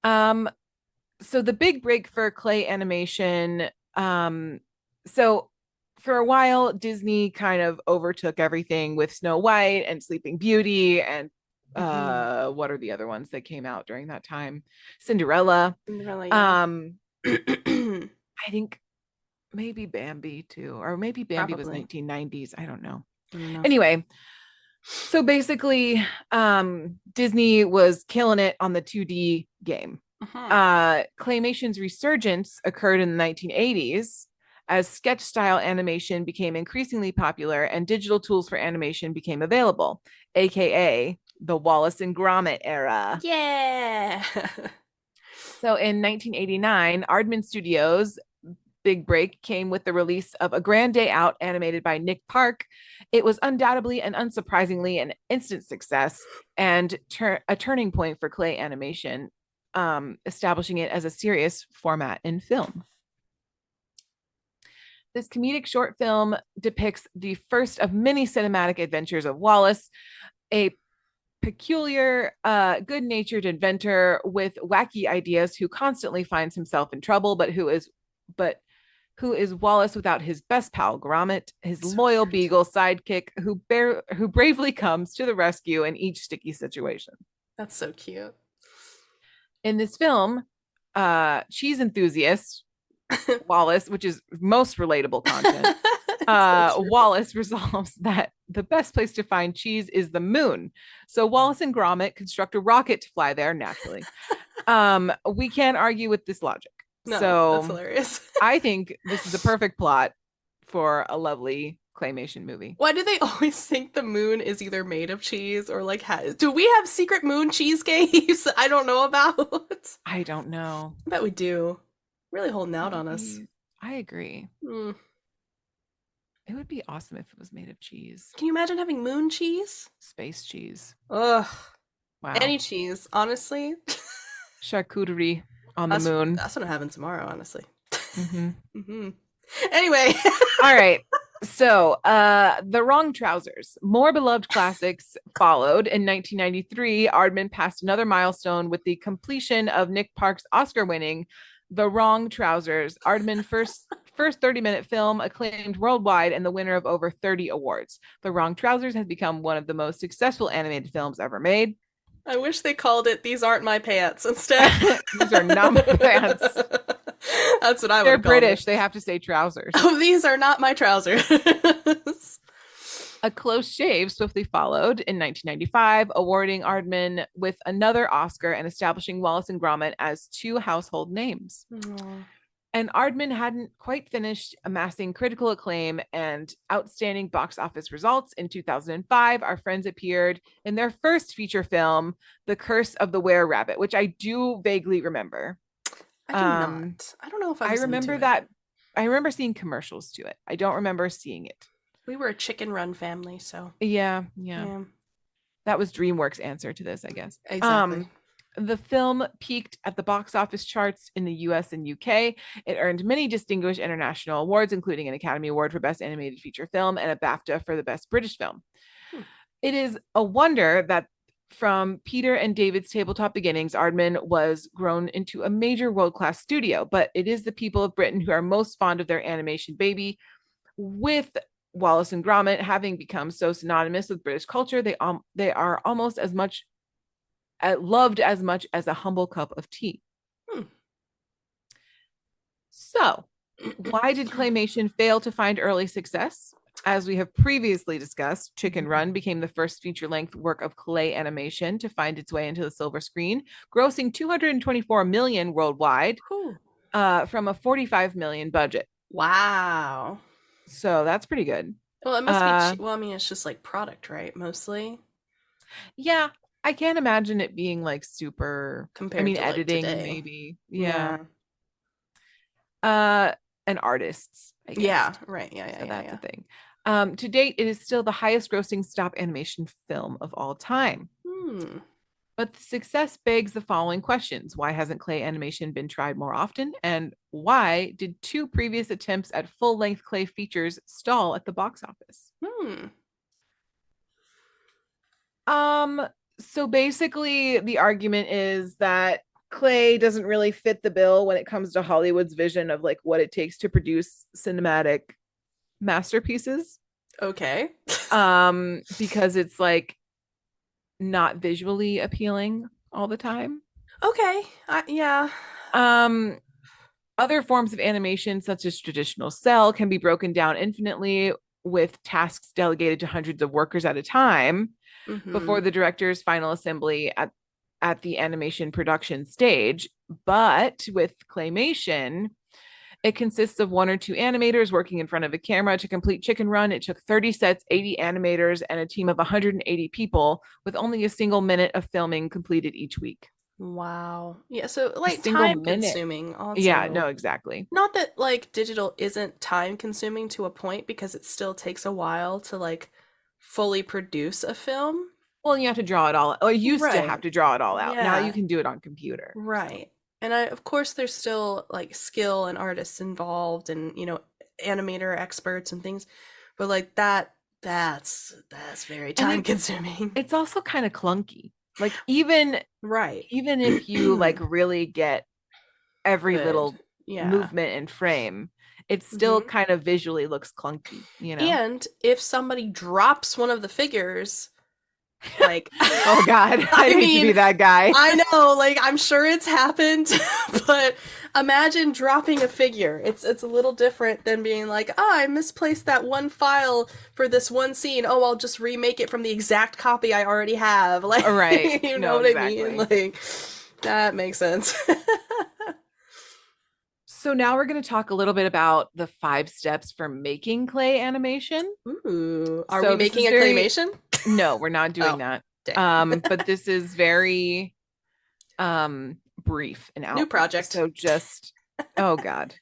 Speaker 2: So the big break for clay animation, so for a while, Disney kind of overtook everything with Snow White and Sleeping Beauty and what are the other ones that came out during that time? Cinderella. Yeah. I think maybe Bambi too, or maybe Bambi was 1990s. I don't know. Anyway, so basically, Disney was killing it on the 2D game. Claymation's resurgence occurred in the 1980s as sketch style animation became increasingly popular and digital tools for animation became available, aka the Wallace and Gromit era.
Speaker 1: Yeah.
Speaker 2: So in 1989, Aardman Studios' big break came with the release of A Grand Day Out, animated by Nick Park. It was undoubtedly and unsurprisingly an instant success and a turning point for clay animation, establishing it as a serious format in film. This comedic short film depicts the first of many cinematic adventures of Wallace, a peculiar, good-natured inventor with wacky ideas who constantly finds himself in trouble, but who is Wallace without his best pal Gromit, his loyal beagle sidekick who bravely comes to the rescue in each sticky situation.
Speaker 1: That's so cute.
Speaker 2: In this film, cheese enthusiast Wallace, which is most relatable content, Wallace resolves that the best place to find cheese is the moon. So Wallace and Gromit construct a rocket to fly there naturally. We can't argue with this logic.
Speaker 1: No,
Speaker 2: so
Speaker 1: that's hilarious.
Speaker 2: I think this is a perfect plot for a lovely claymation movie.
Speaker 1: Why do they always think the moon is either made of cheese or like do we have secret moon cheesecakes I don't know about?
Speaker 2: I don't know.
Speaker 1: I bet we do. Really holding out on us.
Speaker 2: I agree. It would be awesome if it was made of cheese.
Speaker 1: Can you imagine having moon cheese?
Speaker 2: Space cheese.
Speaker 1: Ugh.
Speaker 2: Wow.
Speaker 1: Any cheese, honestly.
Speaker 2: Charcuterie on the moon.
Speaker 1: That's what happened tomorrow, honestly. Anyway.
Speaker 2: All right. So, The Wrong Trousers. More beloved classics followed. In 1993, Aardman passed another milestone with the completion of Nick Park's Oscar-winning The Wrong Trousers, Aardman's first 30-minute film, acclaimed worldwide and the winner of over 30 awards. The Wrong Trousers has become one of the most successful animated films ever made.
Speaker 1: I wish they called it These Aren't My Pants instead.
Speaker 2: These are not my pants.
Speaker 1: That's what I would
Speaker 2: They're
Speaker 1: have called
Speaker 2: British.
Speaker 1: it.
Speaker 2: They have to say trousers.
Speaker 1: Oh, these are not my trousers.
Speaker 2: A Close Shave swiftly followed in 1995, awarding Aardman with another Oscar and establishing Wallace and Gromit as two household names.
Speaker 1: Aw.
Speaker 2: And Aardman hadn't quite finished amassing critical acclaim and outstanding box office results. In 2005, our friends appeared in their first feature film, The Curse of the Were-Rabbit, which I do vaguely remember.
Speaker 1: I do not. I don't know if I
Speaker 2: I
Speaker 1: was
Speaker 2: remember
Speaker 1: into it.
Speaker 2: that. I remember seeing commercials to it. I don't remember seeing it.
Speaker 1: We were a chicken run family, so
Speaker 2: Yeah.
Speaker 1: yeah,
Speaker 2: That was DreamWorks' answer to this, I guess.
Speaker 1: exactly.
Speaker 2: The film peaked at the box office charts in the US and UK. It earned many distinguished international awards, including an Academy Award for Best Animated Feature Film and a BAFTA for the Best British Film.
Speaker 1: Hmm.
Speaker 2: It is a wonder that from Peter and David's tabletop beginnings, Aardman was grown into a major world-class studio, but it is the people of Britain who are most fond of their animation baby. With Wallace and Gromit having become so synonymous with British culture, they are almost as much loved as much as a humble cup of tea.
Speaker 1: Hmm.
Speaker 2: So, why did Claymation fail to find early success? As we have previously discussed, Chicken Run became the first feature-length work of clay animation to find its way into the silver screen, grossing $224 million worldwide from a $45 million budget.
Speaker 1: Wow.
Speaker 2: So that's pretty good.
Speaker 1: Well, it must be cheap. Well, I mean, it's just like product, right? Mostly
Speaker 2: Yeah, I can't imagine it being like super.
Speaker 1: compared to like
Speaker 2: Editing
Speaker 1: today.
Speaker 2: maybe. Yeah. And artists, I guess.
Speaker 1: Yeah, right. Yeah,
Speaker 2: So that's
Speaker 1: yeah.
Speaker 2: the thing. To date, it is still the highest grossing stop animation film of all time. But the success begs the following questions. Why hasn't clay animation been tried more often? And why did two previous attempts at full-length clay features stall at the box office? So basically the argument is that clay doesn't really fit the bill when it comes to Hollywood's vision of like what it takes to produce cinematic masterpieces.
Speaker 1: Okay.
Speaker 2: Because it's like not visually appealing all the time.
Speaker 1: Okay. Yeah.
Speaker 2: Other forms of animation, such as traditional cell, can be broken down infinitely with tasks delegated to hundreds of workers at a time before the director's final assembly at the animation production stage. But with Claymation, it consists of one or two animators working in front of a camera. To complete Chicken Run, it took 30 sets, 80 animators, and a team of 180 people, with only a single minute of filming completed each week.
Speaker 1: Wow. Yeah, so like time consuming also.
Speaker 2: Yeah, no, exactly.
Speaker 1: Not that like digital isn't time consuming to a point, because it still takes a while to like fully produce a film.
Speaker 2: Well, you have to draw it all, or used to have to draw it all out. Now you can do it on computer.
Speaker 1: Right. So. And of course there's still like skill and artists involved, and animator experts and things, but like that's very time consuming.
Speaker 2: It's also kind of clunky. Like even if you like really get every little movement and frame, it still kind of visually looks clunky,
Speaker 1: And if somebody drops one of the figures, like
Speaker 2: oh god, I need to be that guy.
Speaker 1: I know, like I'm sure it's happened, but imagine dropping a figure. It's a little different than being like, I misplaced that one file for this one scene. Oh, I'll just remake it from the exact copy I already have. Like,
Speaker 2: right.
Speaker 1: you know what I mean? Like, that makes sense.
Speaker 2: So now we're going to talk a little bit about the 5 steps for making clay animation.
Speaker 1: Ooh, are we making a claymation?
Speaker 2: No, we're not doing that. But this is very brief and out.
Speaker 1: New project.
Speaker 2: So just oh god.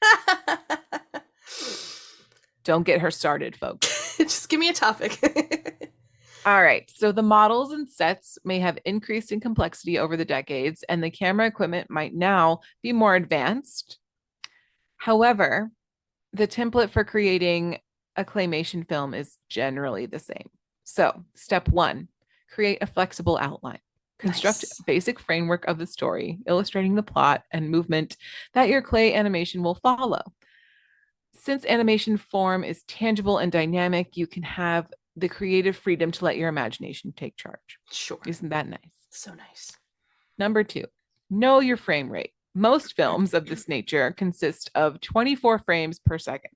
Speaker 2: Don't get her started, folks.
Speaker 1: Just give me a topic.
Speaker 2: All right. So the models and sets may have increased in complexity over the decades, and the camera equipment might now be more advanced. However, the template for creating a claymation film is generally the same. So, step 1, create a flexible outline. Construct a basic framework of the story, illustrating the plot and movement that your clay animation will follow. Since animation form is tangible and dynamic, you can have the creative freedom to let your imagination take charge.
Speaker 1: Sure.
Speaker 2: Isn't that nice?
Speaker 1: So nice.
Speaker 2: Number 2, know your frame rate. Most films of this nature consist of 24 frames per second.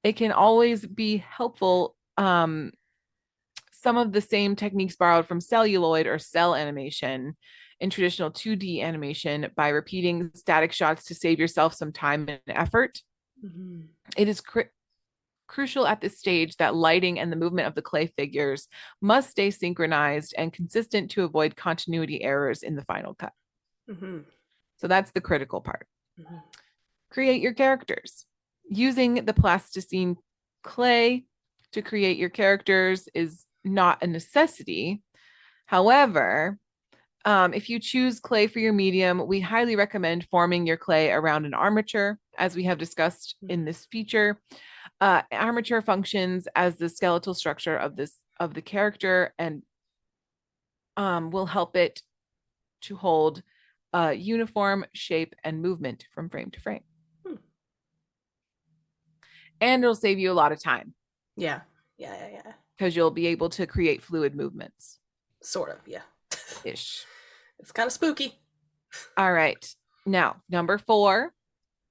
Speaker 2: It can always be helpful. Some of the same techniques borrowed from celluloid or cell animation in traditional 2D animation by repeating static shots to save yourself some time and effort. Mm-hmm. It is crucial at this stage that lighting and the movement of the clay figures must stay synchronized and consistent to avoid continuity errors in the final cut. Mm-hmm. So that's the critical part. Mm-hmm. Create your characters. Using the plasticine clay to create your characters is not a necessity. However, if you choose clay for your medium, we highly recommend forming your clay around an armature, as we have discussed in this feature. Armature functions as the skeletal structure of the character and will help it to hold uniform shape and movement from frame to frame. And it'll save you a lot of time.
Speaker 1: Yeah.
Speaker 2: Because you'll be able to create fluid movements.
Speaker 1: Sort of, yeah.
Speaker 2: Ish.
Speaker 1: It's kind of spooky.
Speaker 2: All right. Now, number 4,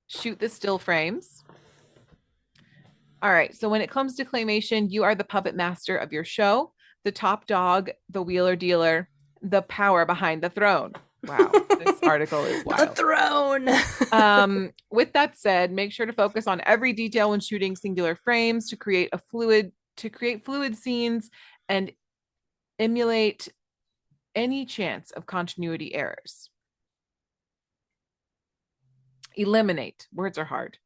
Speaker 2: shoot the still frames. All right. So when it comes to claymation, you are the puppet master of your show, the top dog, the wheeler dealer, the power behind the throne. Wow, this article is wild.
Speaker 1: The throne.
Speaker 2: With that said, make sure to focus on every detail when shooting singular frames to create fluid scenes and emulate any chance of continuity errors. Eliminate. Words are hard.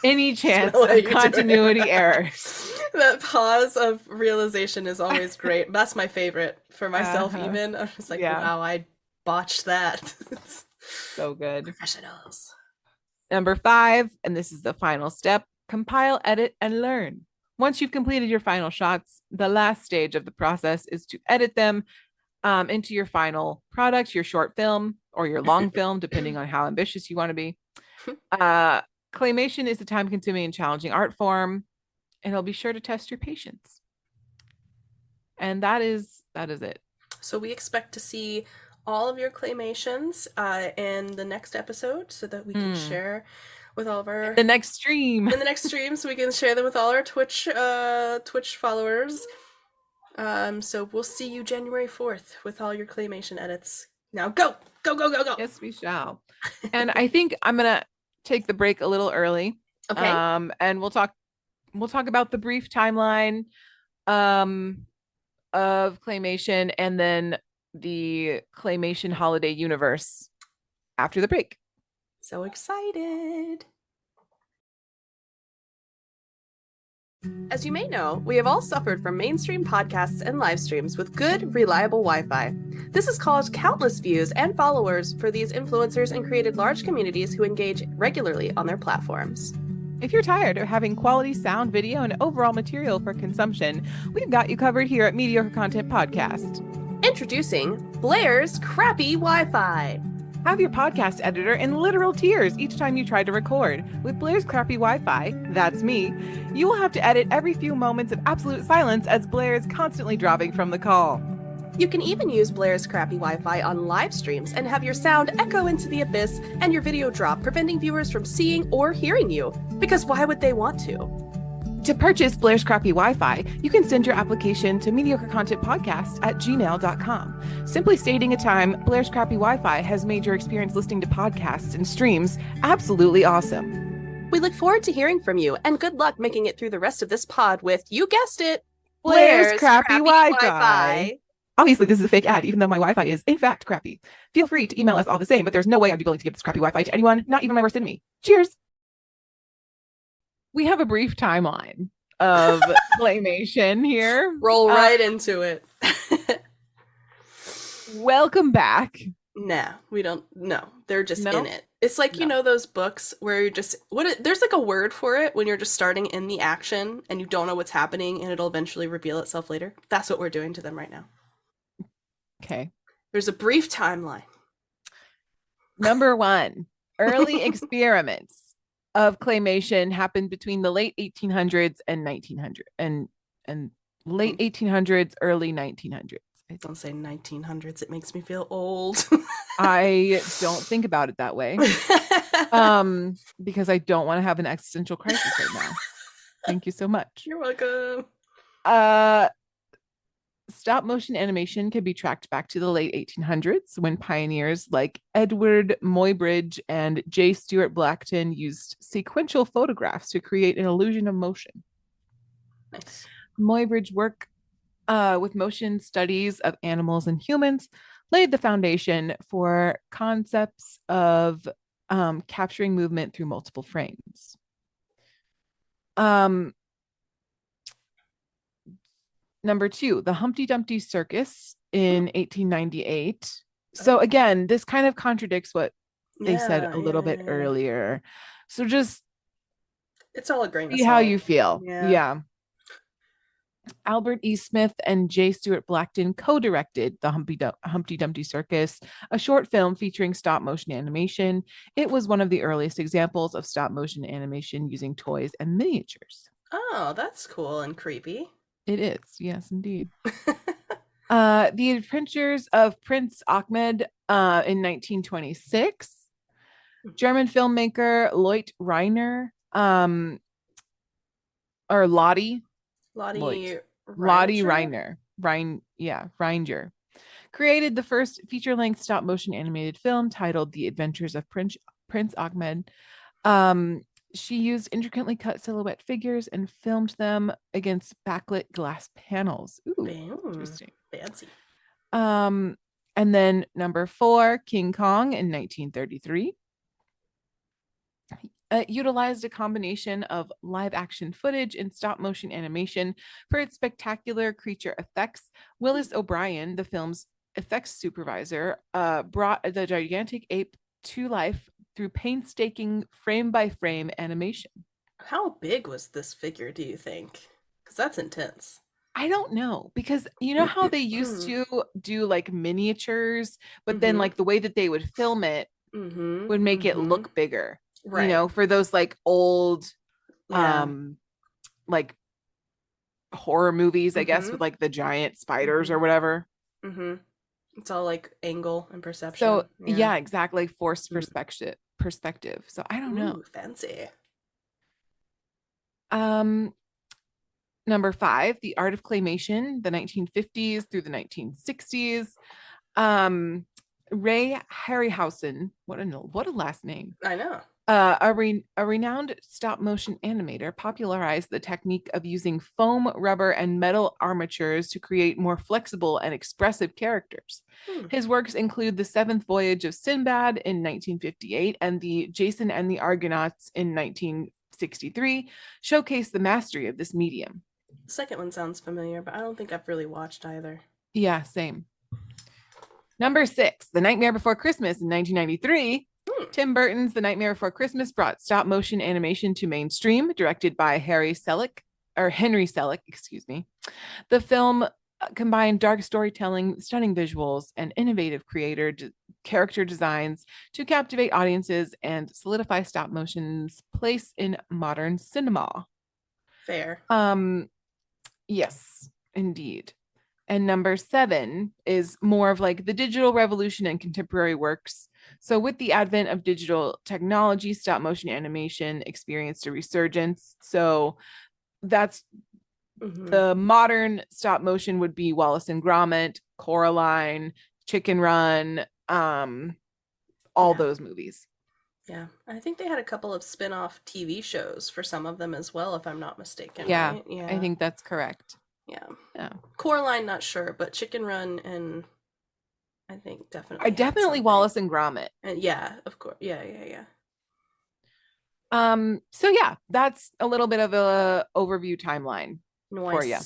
Speaker 2: Any chance of continuity errors.
Speaker 1: That pause of realization is always great. That's my favorite for myself. Even I'm just like, wow, I botched that.
Speaker 2: So good.
Speaker 1: Professionals.
Speaker 2: Number 5, and this is the final step: compile, edit, and learn. Once you've completed your final shots, the last stage of the process is to edit them into your final product, your short film or your long film, depending on how ambitious you want to be. Claymation is a time-consuming and challenging art form, and it'll be sure to test your patience. And that is it.
Speaker 1: So we expect to see all of your claymations in the next episode, so that we can share with all of our
Speaker 2: the next stream.
Speaker 1: In the next stream, so we can share them with all our Twitch followers. So we'll see you January 4th with all your claymation edits. Now go.
Speaker 2: Yes, we shall. And I think I'm gonna take the break a little early.
Speaker 1: Okay.
Speaker 2: And we'll talk about the brief timeline of claymation and then the claymation holiday universe after the break.
Speaker 1: So excited. As you may know, we have all suffered from mainstream podcasts and live streams with good, reliable Wi-Fi. This has caused countless views and followers for these influencers and created large communities who engage regularly on their platforms.
Speaker 2: If you're tired of having quality sound, video, and overall material for consumption, we've got you covered here at Mediocre Content Podcast.
Speaker 1: Introducing Blair's Crappy Wi-Fi.
Speaker 2: Have your podcast editor in literal tears each time you try to record. With Blair's Crappy Wi-Fi, that's me, you will have to edit every few moments of absolute silence as Blair is constantly dropping from the call.
Speaker 1: You can even use Blair's Crappy Wi-Fi on live streams and have your sound echo into the abyss and your video drop, preventing viewers from seeing or hearing you. Because why would they want to?
Speaker 2: To purchase Blair's Crappy Wi-Fi, you can send your application to mediocrecontentpodcast@gmail.com. Simply stating a time Blair's Crappy Wi-Fi has made your experience listening to podcasts and streams absolutely awesome.
Speaker 1: We look forward to hearing from you, and good luck making it through the rest of this pod with, you guessed it,
Speaker 2: Blair's Crappy Wi-Fi. Obviously, this is a fake ad, even though my Wi-Fi is, in fact, crappy. Feel free to email us all the same, but there's no way I'd be willing to give this crappy Wi-Fi to anyone, not even my worst enemy. Cheers! We have a brief timeline of claymation here.
Speaker 1: Roll right into it.
Speaker 2: Welcome back.
Speaker 1: Nah, we don't. No, they're just in it. It's like, you know, those books where you're just there's like a word for it when you're just starting in the action and you don't know what's happening and it'll eventually reveal itself later. That's what we're doing to them right now.
Speaker 2: Okay.
Speaker 1: There's a brief timeline.
Speaker 2: Number 1, early experiments of claymation happened between the late 1800s and 1900 and late 1800s, early 1900s.
Speaker 1: Don't say 1900s. It makes me feel old.
Speaker 2: I don't think about it that way. Because I don't want to have an existential crisis right now. Thank you so much.
Speaker 1: You're welcome.
Speaker 2: Uh, Stop motion animation can be tracked back to the late 1800s when pioneers like Edward Muybridge and J. Stuart Blackton used sequential photographs to create an illusion of motion.
Speaker 1: Nice.
Speaker 2: Muybridge work with motion studies of animals and humans laid the foundation for concepts of capturing movement through multiple frames. Number two, the Humpty Dumpty Circus in 1898. So
Speaker 1: Oh.
Speaker 2: again, this kind of contradicts what they said
Speaker 1: Yeah,
Speaker 2: a
Speaker 1: yeah,
Speaker 2: little bit
Speaker 1: yeah, yeah.
Speaker 2: earlier. So just
Speaker 1: It's all a grain of
Speaker 2: see how
Speaker 1: salt.
Speaker 2: you feel.
Speaker 1: Yeah.
Speaker 2: Yeah. Albert E. Smith and J. Stuart Blackton co-directed the Humpty Dumpty Circus, a short film featuring stop motion animation. It was one of the earliest examples of stop motion animation using toys and miniatures.
Speaker 1: Oh, that's cool and creepy.
Speaker 2: It is, yes, indeed. The Adventures of Prince Ahmed in 1926. German filmmaker Lloyd Reiner, or Lottie
Speaker 1: Lottie Reiniger?
Speaker 2: Reiner, Reindeer, created the first feature-length stop-motion animated film titled The Adventures of Prince Ahmed. She used intricately cut silhouette figures and filmed them against backlit glass panels. Ooh,
Speaker 1: Bam.
Speaker 2: interesting.
Speaker 1: Fancy.
Speaker 2: And then number 4, King Kong in 1933. Utilized a combination of live action footage and stop motion animation for its spectacular creature effects. Willis O'Brien, the film's effects supervisor, brought the gigantic ape to life through painstaking frame by frame animation.
Speaker 1: How big was this figure, do you think? Because that's intense.
Speaker 2: I don't know, because you know how they used to do like miniatures, but then like the way that they would film it would make it look bigger. You
Speaker 1: Right.
Speaker 2: know, for those like old
Speaker 1: Yeah.
Speaker 2: like horror movies, I guess, with like the giant spiders or whatever.
Speaker 1: It's all like angle and
Speaker 2: So
Speaker 1: perception. Yeah.
Speaker 2: yeah, exactly. Forced perspective. So I don't know.
Speaker 1: Ooh, fancy.
Speaker 2: Number 5, the art of claymation, the 1950s through the 1960s. Ray Harryhausen, what a last name.
Speaker 1: I know.
Speaker 2: A renowned stop motion animator popularized the technique of using foam, rubber, and metal armatures to create more flexible and expressive characters. His works include The Seventh Voyage of Sinbad in 1958 and The Jason and the Argonauts in 1963, showcase the mastery of this medium.
Speaker 1: The second one sounds familiar, but I don't think I've really watched either.
Speaker 2: Yeah, same. Number 6, The Nightmare Before Christmas in 1993. Tim Burton's The Nightmare Before Christmas brought stop motion animation to mainstream, directed by Henry Selick, excuse me. The film combined dark storytelling, stunning visuals, and innovative character designs to captivate audiences and solidify stop motion's place in modern cinema.
Speaker 1: Fair.
Speaker 2: Yes, indeed. And number 7 is more of like the digital revolution and contemporary works. So with the advent of digital technology, stop motion animation experienced a resurgence. So that's the modern stop motion would be Wallace and Gromit, Coraline, Chicken Run, all those movies.
Speaker 1: Yeah, I think they had a couple of spin-off TV shows for some of them as well, if I'm not mistaken.
Speaker 2: Yeah,
Speaker 1: right? Yeah,
Speaker 2: I think that's correct.
Speaker 1: Yeah. Coraline, not sure, but Chicken Run and I think definitely.
Speaker 2: Definitely Wallace and Gromit.
Speaker 1: And yeah, of course. Yeah.
Speaker 2: So yeah, that's a little bit of a overview timeline for you.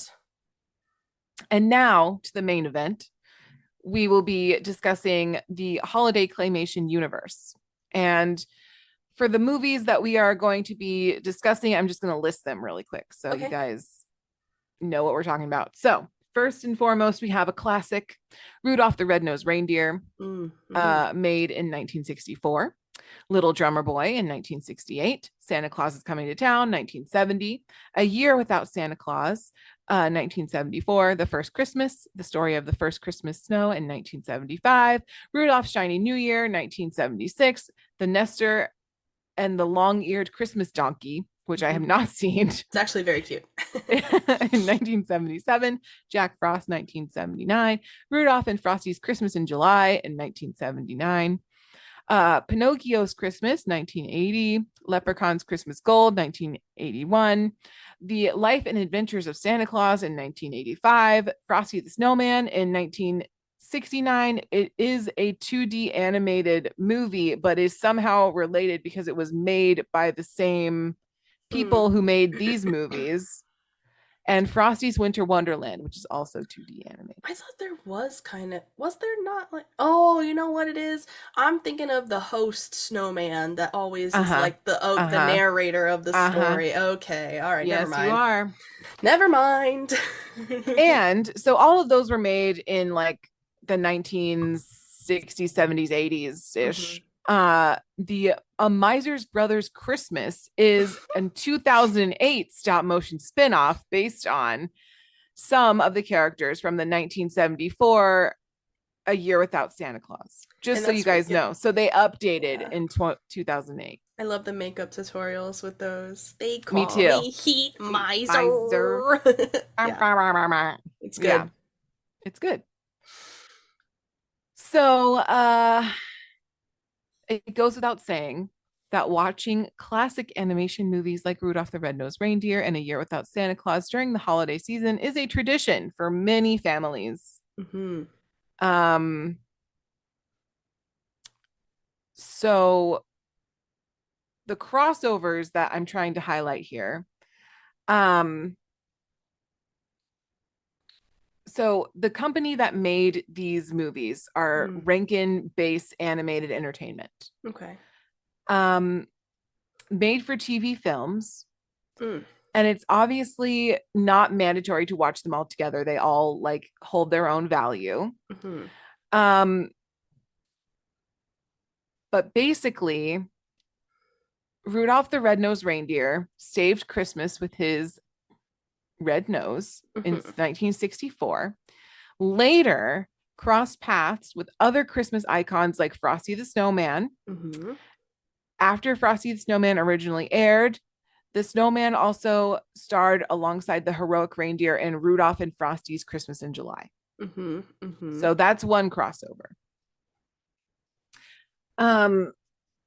Speaker 2: And now to the main event. We will be discussing the holiday claymation universe. And for the movies that we are going to be discussing, I'm just going to list them really quick so you guys know what we're talking about. So first and foremost, we have a classic, Rudolph the Red-Nosed Reindeer, made in 1964. Little Drummer Boy in 1968. Santa Claus is Coming to Town, 1970. A Year Without Santa Claus, 1974, The First Christmas, The Story of the First Christmas Snow in 1975, Rudolph's Shiny New Year, 1976, The Nestor and the Long-Eared Christmas Donkey, which I have
Speaker 1: Mhm.
Speaker 2: not seen,
Speaker 1: It's actually very cute.
Speaker 2: in 1977, Jack Frost, 1979, Rudolph and Frosty's Christmas in July in 1979, Pinocchio's Christmas, 1980, Leprechaun's Christmas Gold, 1981, The Life and Adventures of Santa Claus in 1985, Frosty the Snowman in 1969. It is a 2D animated movie, but is somehow related because it was made by the same
Speaker 1: Mm.
Speaker 2: people who made these movies. And Frosty's Winter Wonderland, which is also 2D animated.
Speaker 1: I thought there was kind of, was there not like, oh, you know what it is? I'm thinking of the host snowman that always is
Speaker 2: Uh-huh.
Speaker 1: like the oh, the
Speaker 2: Uh-huh.
Speaker 1: narrator of the
Speaker 2: Uh-huh.
Speaker 1: story. Okay, all right, never
Speaker 2: Yes, you
Speaker 1: mind.
Speaker 2: are.
Speaker 1: Never mind.
Speaker 2: And so all of those were made in like the 1960s, 70s, 80s
Speaker 1: Hmm.
Speaker 2: ish. The A Miser's Brothers Christmas is a 2008 stop motion spinoff based on some of the characters from the 1974 A Year Without Santa Claus. Just
Speaker 1: And
Speaker 2: so you
Speaker 1: that's right.
Speaker 2: guys
Speaker 1: Yeah,
Speaker 2: know. So they updated
Speaker 1: yeah.
Speaker 2: in 2008.
Speaker 1: I love the makeup tutorials with those. They
Speaker 2: Me
Speaker 1: call
Speaker 2: too.
Speaker 1: me Heat
Speaker 2: Miser.
Speaker 1: Miser. Yeah, it's
Speaker 2: Yeah,
Speaker 1: good.
Speaker 2: it's good. So it goes without saying that watching classic animation movies like Rudolph the Red-Nosed Reindeer and A Year Without Santa Claus during the holiday season is a tradition for many families.
Speaker 1: Hmm.
Speaker 2: Um, so the crossovers that I'm trying to highlight here. Um, so the company that made these movies are
Speaker 1: Mm.
Speaker 2: Rankin Bass Animated Entertainment.
Speaker 1: Okay.
Speaker 2: Um, made for TV films,
Speaker 1: Mm.
Speaker 2: and it's obviously not mandatory to watch them all together. They all like hold their own value.
Speaker 1: Hmm.
Speaker 2: Um, but basically, Rudolph the Red-Nosed Reindeer saved Christmas with his red nose in
Speaker 1: Hmm.
Speaker 2: 1964. Later, crossed paths with other Christmas icons like Frosty the Snowman.
Speaker 1: Hmm.
Speaker 2: After Frosty the Snowman originally aired, the Snowman also starred alongside the heroic reindeer in Rudolph and Frosty's Christmas in July.
Speaker 1: Hmm. Hmm.
Speaker 2: So that's one crossover. Um,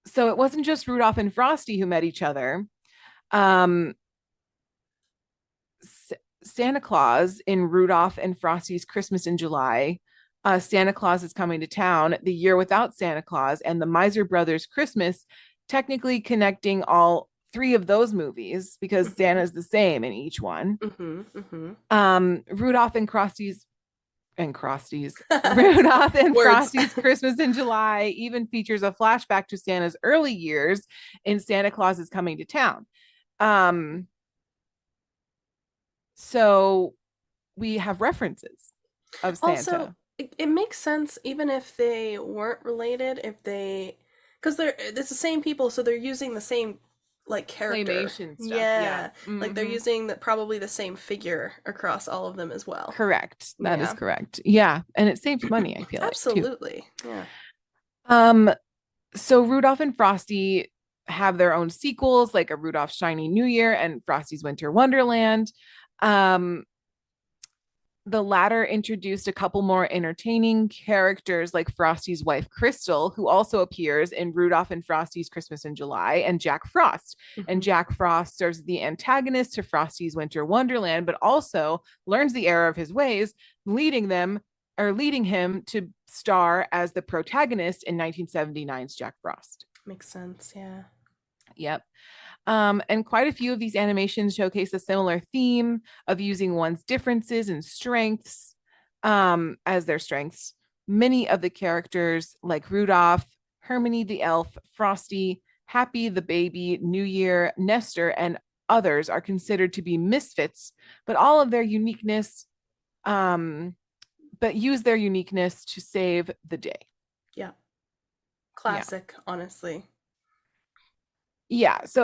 Speaker 2: so it wasn't just Rudolph and Frosty who met each other. Um, Santa Claus in Rudolph and Frosty's Christmas in July. Santa Claus is coming to town, The Year Without Santa Claus, and the Miser Brothers Christmas, technically connecting all three of those movies because
Speaker 1: Hmm.
Speaker 2: Santa's the same in each one.
Speaker 1: Hmm. Hmm.
Speaker 2: Rudolph and Frosty's Rudolph and
Speaker 1: Words.
Speaker 2: Frosty's Christmas in July even features a flashback to Santa's early years in Santa Claus is Coming to Town. Um, so we have references of
Speaker 1: Also,
Speaker 2: Santa.
Speaker 1: it makes sense even if they weren't related, if they, because they're it's the same people, so they're using the same like character.
Speaker 2: Claymation stuff. Yeah.
Speaker 1: Yeah, like they're
Speaker 2: Mm-hmm.
Speaker 1: using probably the same figure across all of them as well.
Speaker 2: Correct. That is
Speaker 1: Yeah,
Speaker 2: correct. Yeah. And it saves money, I feel like, too.
Speaker 1: absolutely. Yeah.
Speaker 2: Um, so Rudolph and Frosty have their own sequels, like a Rudolph's Shiny New Year and Frosty's Winter Wonderland. Um, the latter introduced a couple more entertaining characters like Frosty's wife Crystal, who also appears in Rudolph and Frosty's Christmas in July, and Jack Frost. And
Speaker 1: Hmm.
Speaker 2: Jack Frost serves as the antagonist to Frosty's Winter Wonderland, but also learns the error of his ways, leading him to star as the protagonist in 1979's Jack Frost.
Speaker 1: Makes sense. Yeah.
Speaker 2: Yep. And quite a few of these animations showcase a similar theme of using one's differences and strengths as their strengths. Many of the characters, like Rudolph, Hermione the elf, Frosty, Happy the baby, New Year, Nestor, and others, are considered to be misfits, but all of their uniqueness, but use their uniqueness to save the day.
Speaker 1: Yeah.
Speaker 2: Yeah.
Speaker 1: Classic, honestly.
Speaker 2: Yeah. So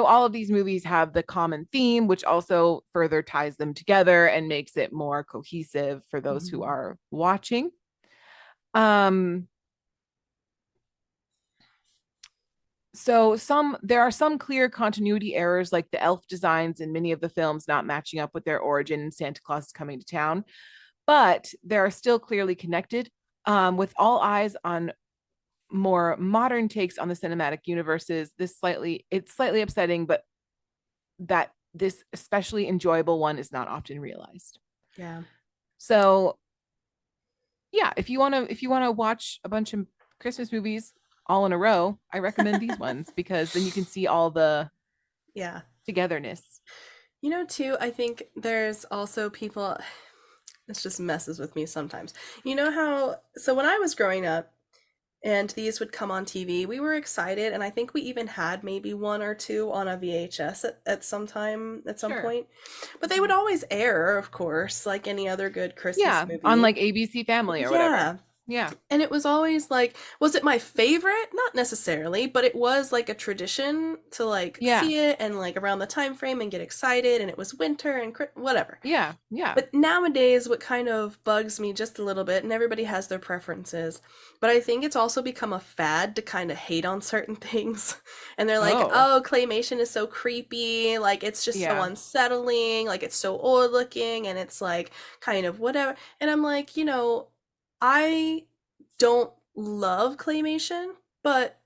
Speaker 2: all of these movies have the common theme, which also further ties them together and makes it more cohesive for those who
Speaker 1: Mhm.
Speaker 2: are watching. Um, so there are some clear continuity errors, like the elf designs in many of the films not matching up with their origin and Santa Claus is coming to town, but they are still clearly connected. With all eyes on more modern takes on the cinematic universes, it's slightly upsetting, but that this especially enjoyable one is not often realized.
Speaker 1: Yeah.
Speaker 2: So yeah, if you want to watch a bunch of Christmas movies all in a row, I recommend these ones because then you can see all the
Speaker 1: Yeah.
Speaker 2: togetherness.
Speaker 1: Too, I think there's also people, this just messes with me sometimes. So when I was growing up and these would come on TV, we were excited, and I think we even had maybe one or two on a VHS at some time, at some
Speaker 2: Sure.
Speaker 1: point. But they would
Speaker 2: Mhm.
Speaker 1: always air, of course, like any other good Christmas
Speaker 2: Yeah, on
Speaker 1: movie.
Speaker 2: like ABC Family or whatever.
Speaker 1: Yeah.
Speaker 2: Yeah.
Speaker 1: And it was always like, was it my favorite? Not necessarily, but it was like a tradition to like
Speaker 2: Yeah.
Speaker 1: see it and like around the time frame and get excited. And it was winter and whatever.
Speaker 2: Yeah. Yeah.
Speaker 1: But nowadays, what kind of bugs me just a little bit, and everybody has their preferences, but I think it's also become a fad to kind of hate on certain things. And they're like,
Speaker 2: Oh.
Speaker 1: oh, claymation is so creepy. Like, it's just so
Speaker 2: Yeah.
Speaker 1: unsettling. Like, it's so old looking and it's like kind of whatever. And I'm like, I don't love claymation, but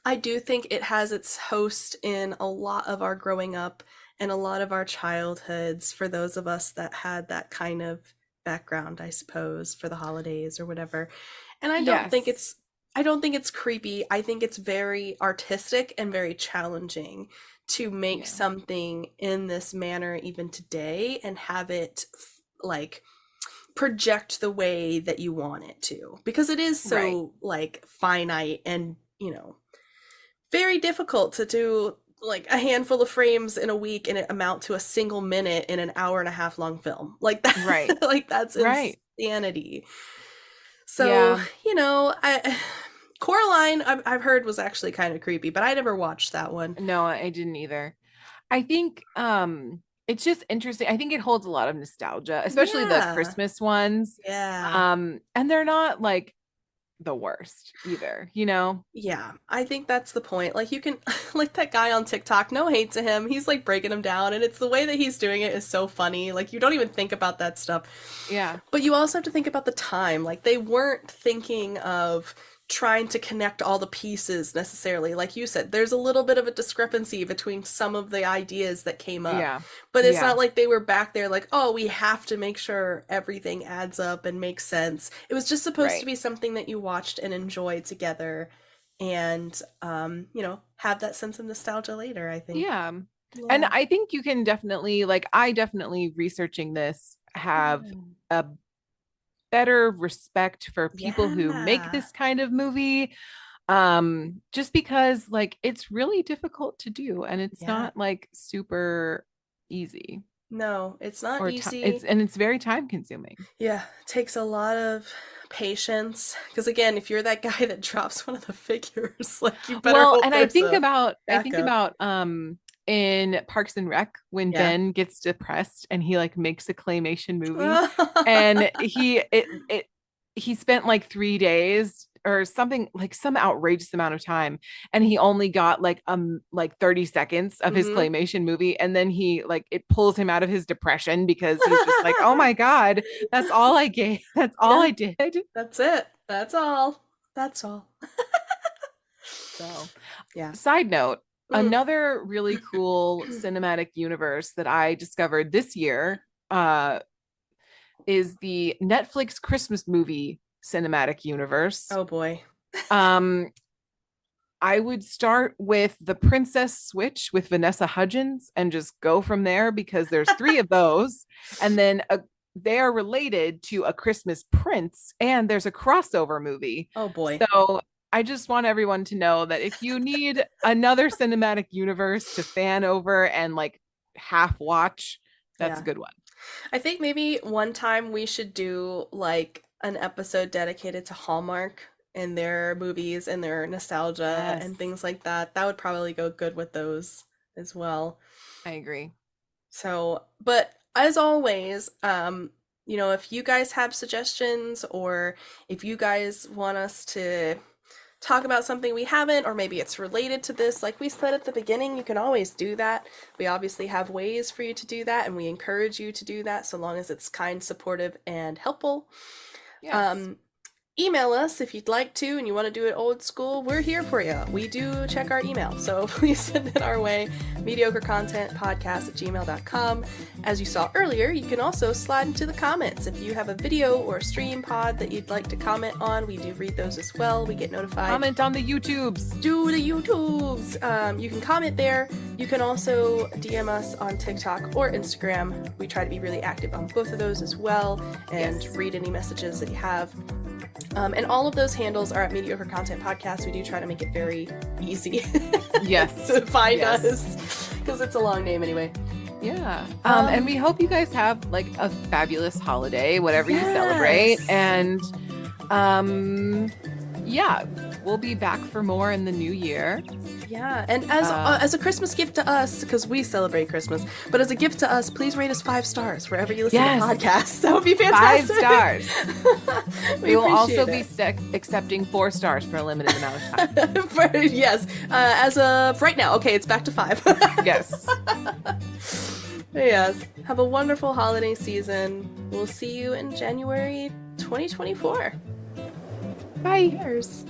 Speaker 1: I do think it has its host in a lot of our growing up and a lot of our childhoods for those of us that had that kind of background, I suppose, for the holidays or whatever. And
Speaker 2: Yes.
Speaker 1: I don't think it's creepy. I think it's very artistic and very challenging to make
Speaker 2: Yeah.
Speaker 1: something in this manner even today and have it like project the way that you want it to, because it is
Speaker 2: Right.
Speaker 1: so like finite and very difficult to do like a handful of frames in a week and it amount to a single minute in an hour and a half long film like that.
Speaker 2: Right.
Speaker 1: Like that's
Speaker 2: Right.
Speaker 1: insanity. So
Speaker 2: Yeah.
Speaker 1: I Coraline, I've heard was actually kind of creepy, but I never watched that one.
Speaker 2: No, I didn't either. I think it's just interesting. I think it holds a lot of nostalgia, especially the
Speaker 1: Yeah.
Speaker 2: Christmas ones.
Speaker 1: Yeah.
Speaker 2: And they're not like the worst either, you know?
Speaker 1: Yeah, I think that's the point. Like you can like that guy on TikTok, no hate to him. He's like breaking them down and it's the way that he's doing it is so funny. Like you don't even think about that stuff.
Speaker 2: Yeah.
Speaker 1: But you also have to think about the time. Like they weren't thinking of trying to connect all the pieces necessarily. Like you said, there's a little bit of a discrepancy between some of the ideas that came up.
Speaker 2: Yeah.
Speaker 1: But it's
Speaker 2: Yeah.
Speaker 1: not like they were back there like, oh, we have to make sure everything adds up and makes sense. It was just supposed to
Speaker 2: Right.
Speaker 1: be something that you watched and enjoyed together and have that sense of nostalgia later, I think.
Speaker 2: Yeah. And
Speaker 1: Yeah.
Speaker 2: I think you can definitely like I definitely researching this have
Speaker 1: Yeah.
Speaker 2: a better respect for people who make
Speaker 1: Yeah.
Speaker 2: this kind of movie, just because like it's really difficult to do and it's
Speaker 1: Yeah.
Speaker 2: not like super easy
Speaker 1: No, it's not
Speaker 2: or
Speaker 1: easy.
Speaker 2: it's very time consuming.
Speaker 1: Yeah, it takes a lot of patience. Because again, if you're that guy that drops one of the figures, like you better
Speaker 2: Well,
Speaker 1: hope
Speaker 2: and
Speaker 1: there's a
Speaker 2: I think
Speaker 1: backup.
Speaker 2: about in Parks and Rec when
Speaker 1: Yeah.
Speaker 2: Ben gets depressed and he like makes a claymation movie and he spent like 3 days or something like some outrageous amount of time and he only got like 30 seconds of his
Speaker 1: Hmm.
Speaker 2: claymation movie and then he like it pulls him out of his depression because he's just like, oh my God, that's all I gave. That's all
Speaker 1: Yeah,
Speaker 2: I did.
Speaker 1: that's it. That's all. That's all.
Speaker 2: So
Speaker 1: Yeah.
Speaker 2: side note,
Speaker 1: Mm.
Speaker 2: another really cool cinematic universe that I discovered this year is the Netflix Christmas movie cinematic universe.
Speaker 1: Oh boy.
Speaker 2: Um, I would start with The Princess Switch with Vanessa Hudgens and just go from there because there's three of those. And then they are related to A Christmas Prince, and there's a crossover movie.
Speaker 1: Oh boy.
Speaker 2: So I just want everyone to know that if you need another cinematic universe to fan over and like half watch, that's a
Speaker 1: Yeah.
Speaker 2: good one.
Speaker 1: I think maybe one time we should do like an episode dedicated to Hallmark and their movies and their nostalgia
Speaker 2: Yes,
Speaker 1: and things like that. That would probably go good with those as well.
Speaker 2: I agree.
Speaker 1: So, but as always, if you guys have suggestions or if you guys want us to talk about something we haven't, or maybe it's related to this, like we said at the beginning, you can always do that. We obviously have ways for you to do that, and we encourage you to do that so long as it's kind, supportive, and helpful.
Speaker 2: Yes.
Speaker 1: Um, Email us if you'd like to and you want to do it old school. We're here for you. We do check our email, so please send it our way. mediocrecontentpodcast@gmail.com. As you saw earlier, you can also slide into the comments. If you have a video or a stream pod that you'd like to comment on, we do read those as well. We get notified.
Speaker 2: Comment on the YouTubes.
Speaker 1: Do the YouTubes. You can comment there. You can also DM us on TikTok or Instagram. We try to be really active on both of those as well and read any messages that you have. And all of those handles are at Mediocre Content Podcast. We do try to make it very easy
Speaker 2: Yes.
Speaker 1: to find us because it's a long name anyway.
Speaker 2: Yeah. And we hope you guys have like a fabulous holiday, whatever you celebrate. And yeah, we'll be back for more in the new year.
Speaker 1: Yeah, and as a Christmas gift to us, because we celebrate Christmas, but as a gift to us, please rate us 5 stars wherever you listen to podcasts. That would be fantastic.
Speaker 2: 5 stars. we will also be
Speaker 1: it.
Speaker 2: accepting 4 stars for a limited amount of time.
Speaker 1: Yes, as of right now. Okay, it's back to 5.
Speaker 2: Yes.
Speaker 1: Yes. Have a wonderful holiday season. We'll see you in January 2024.
Speaker 2: Bye.
Speaker 1: Cheers.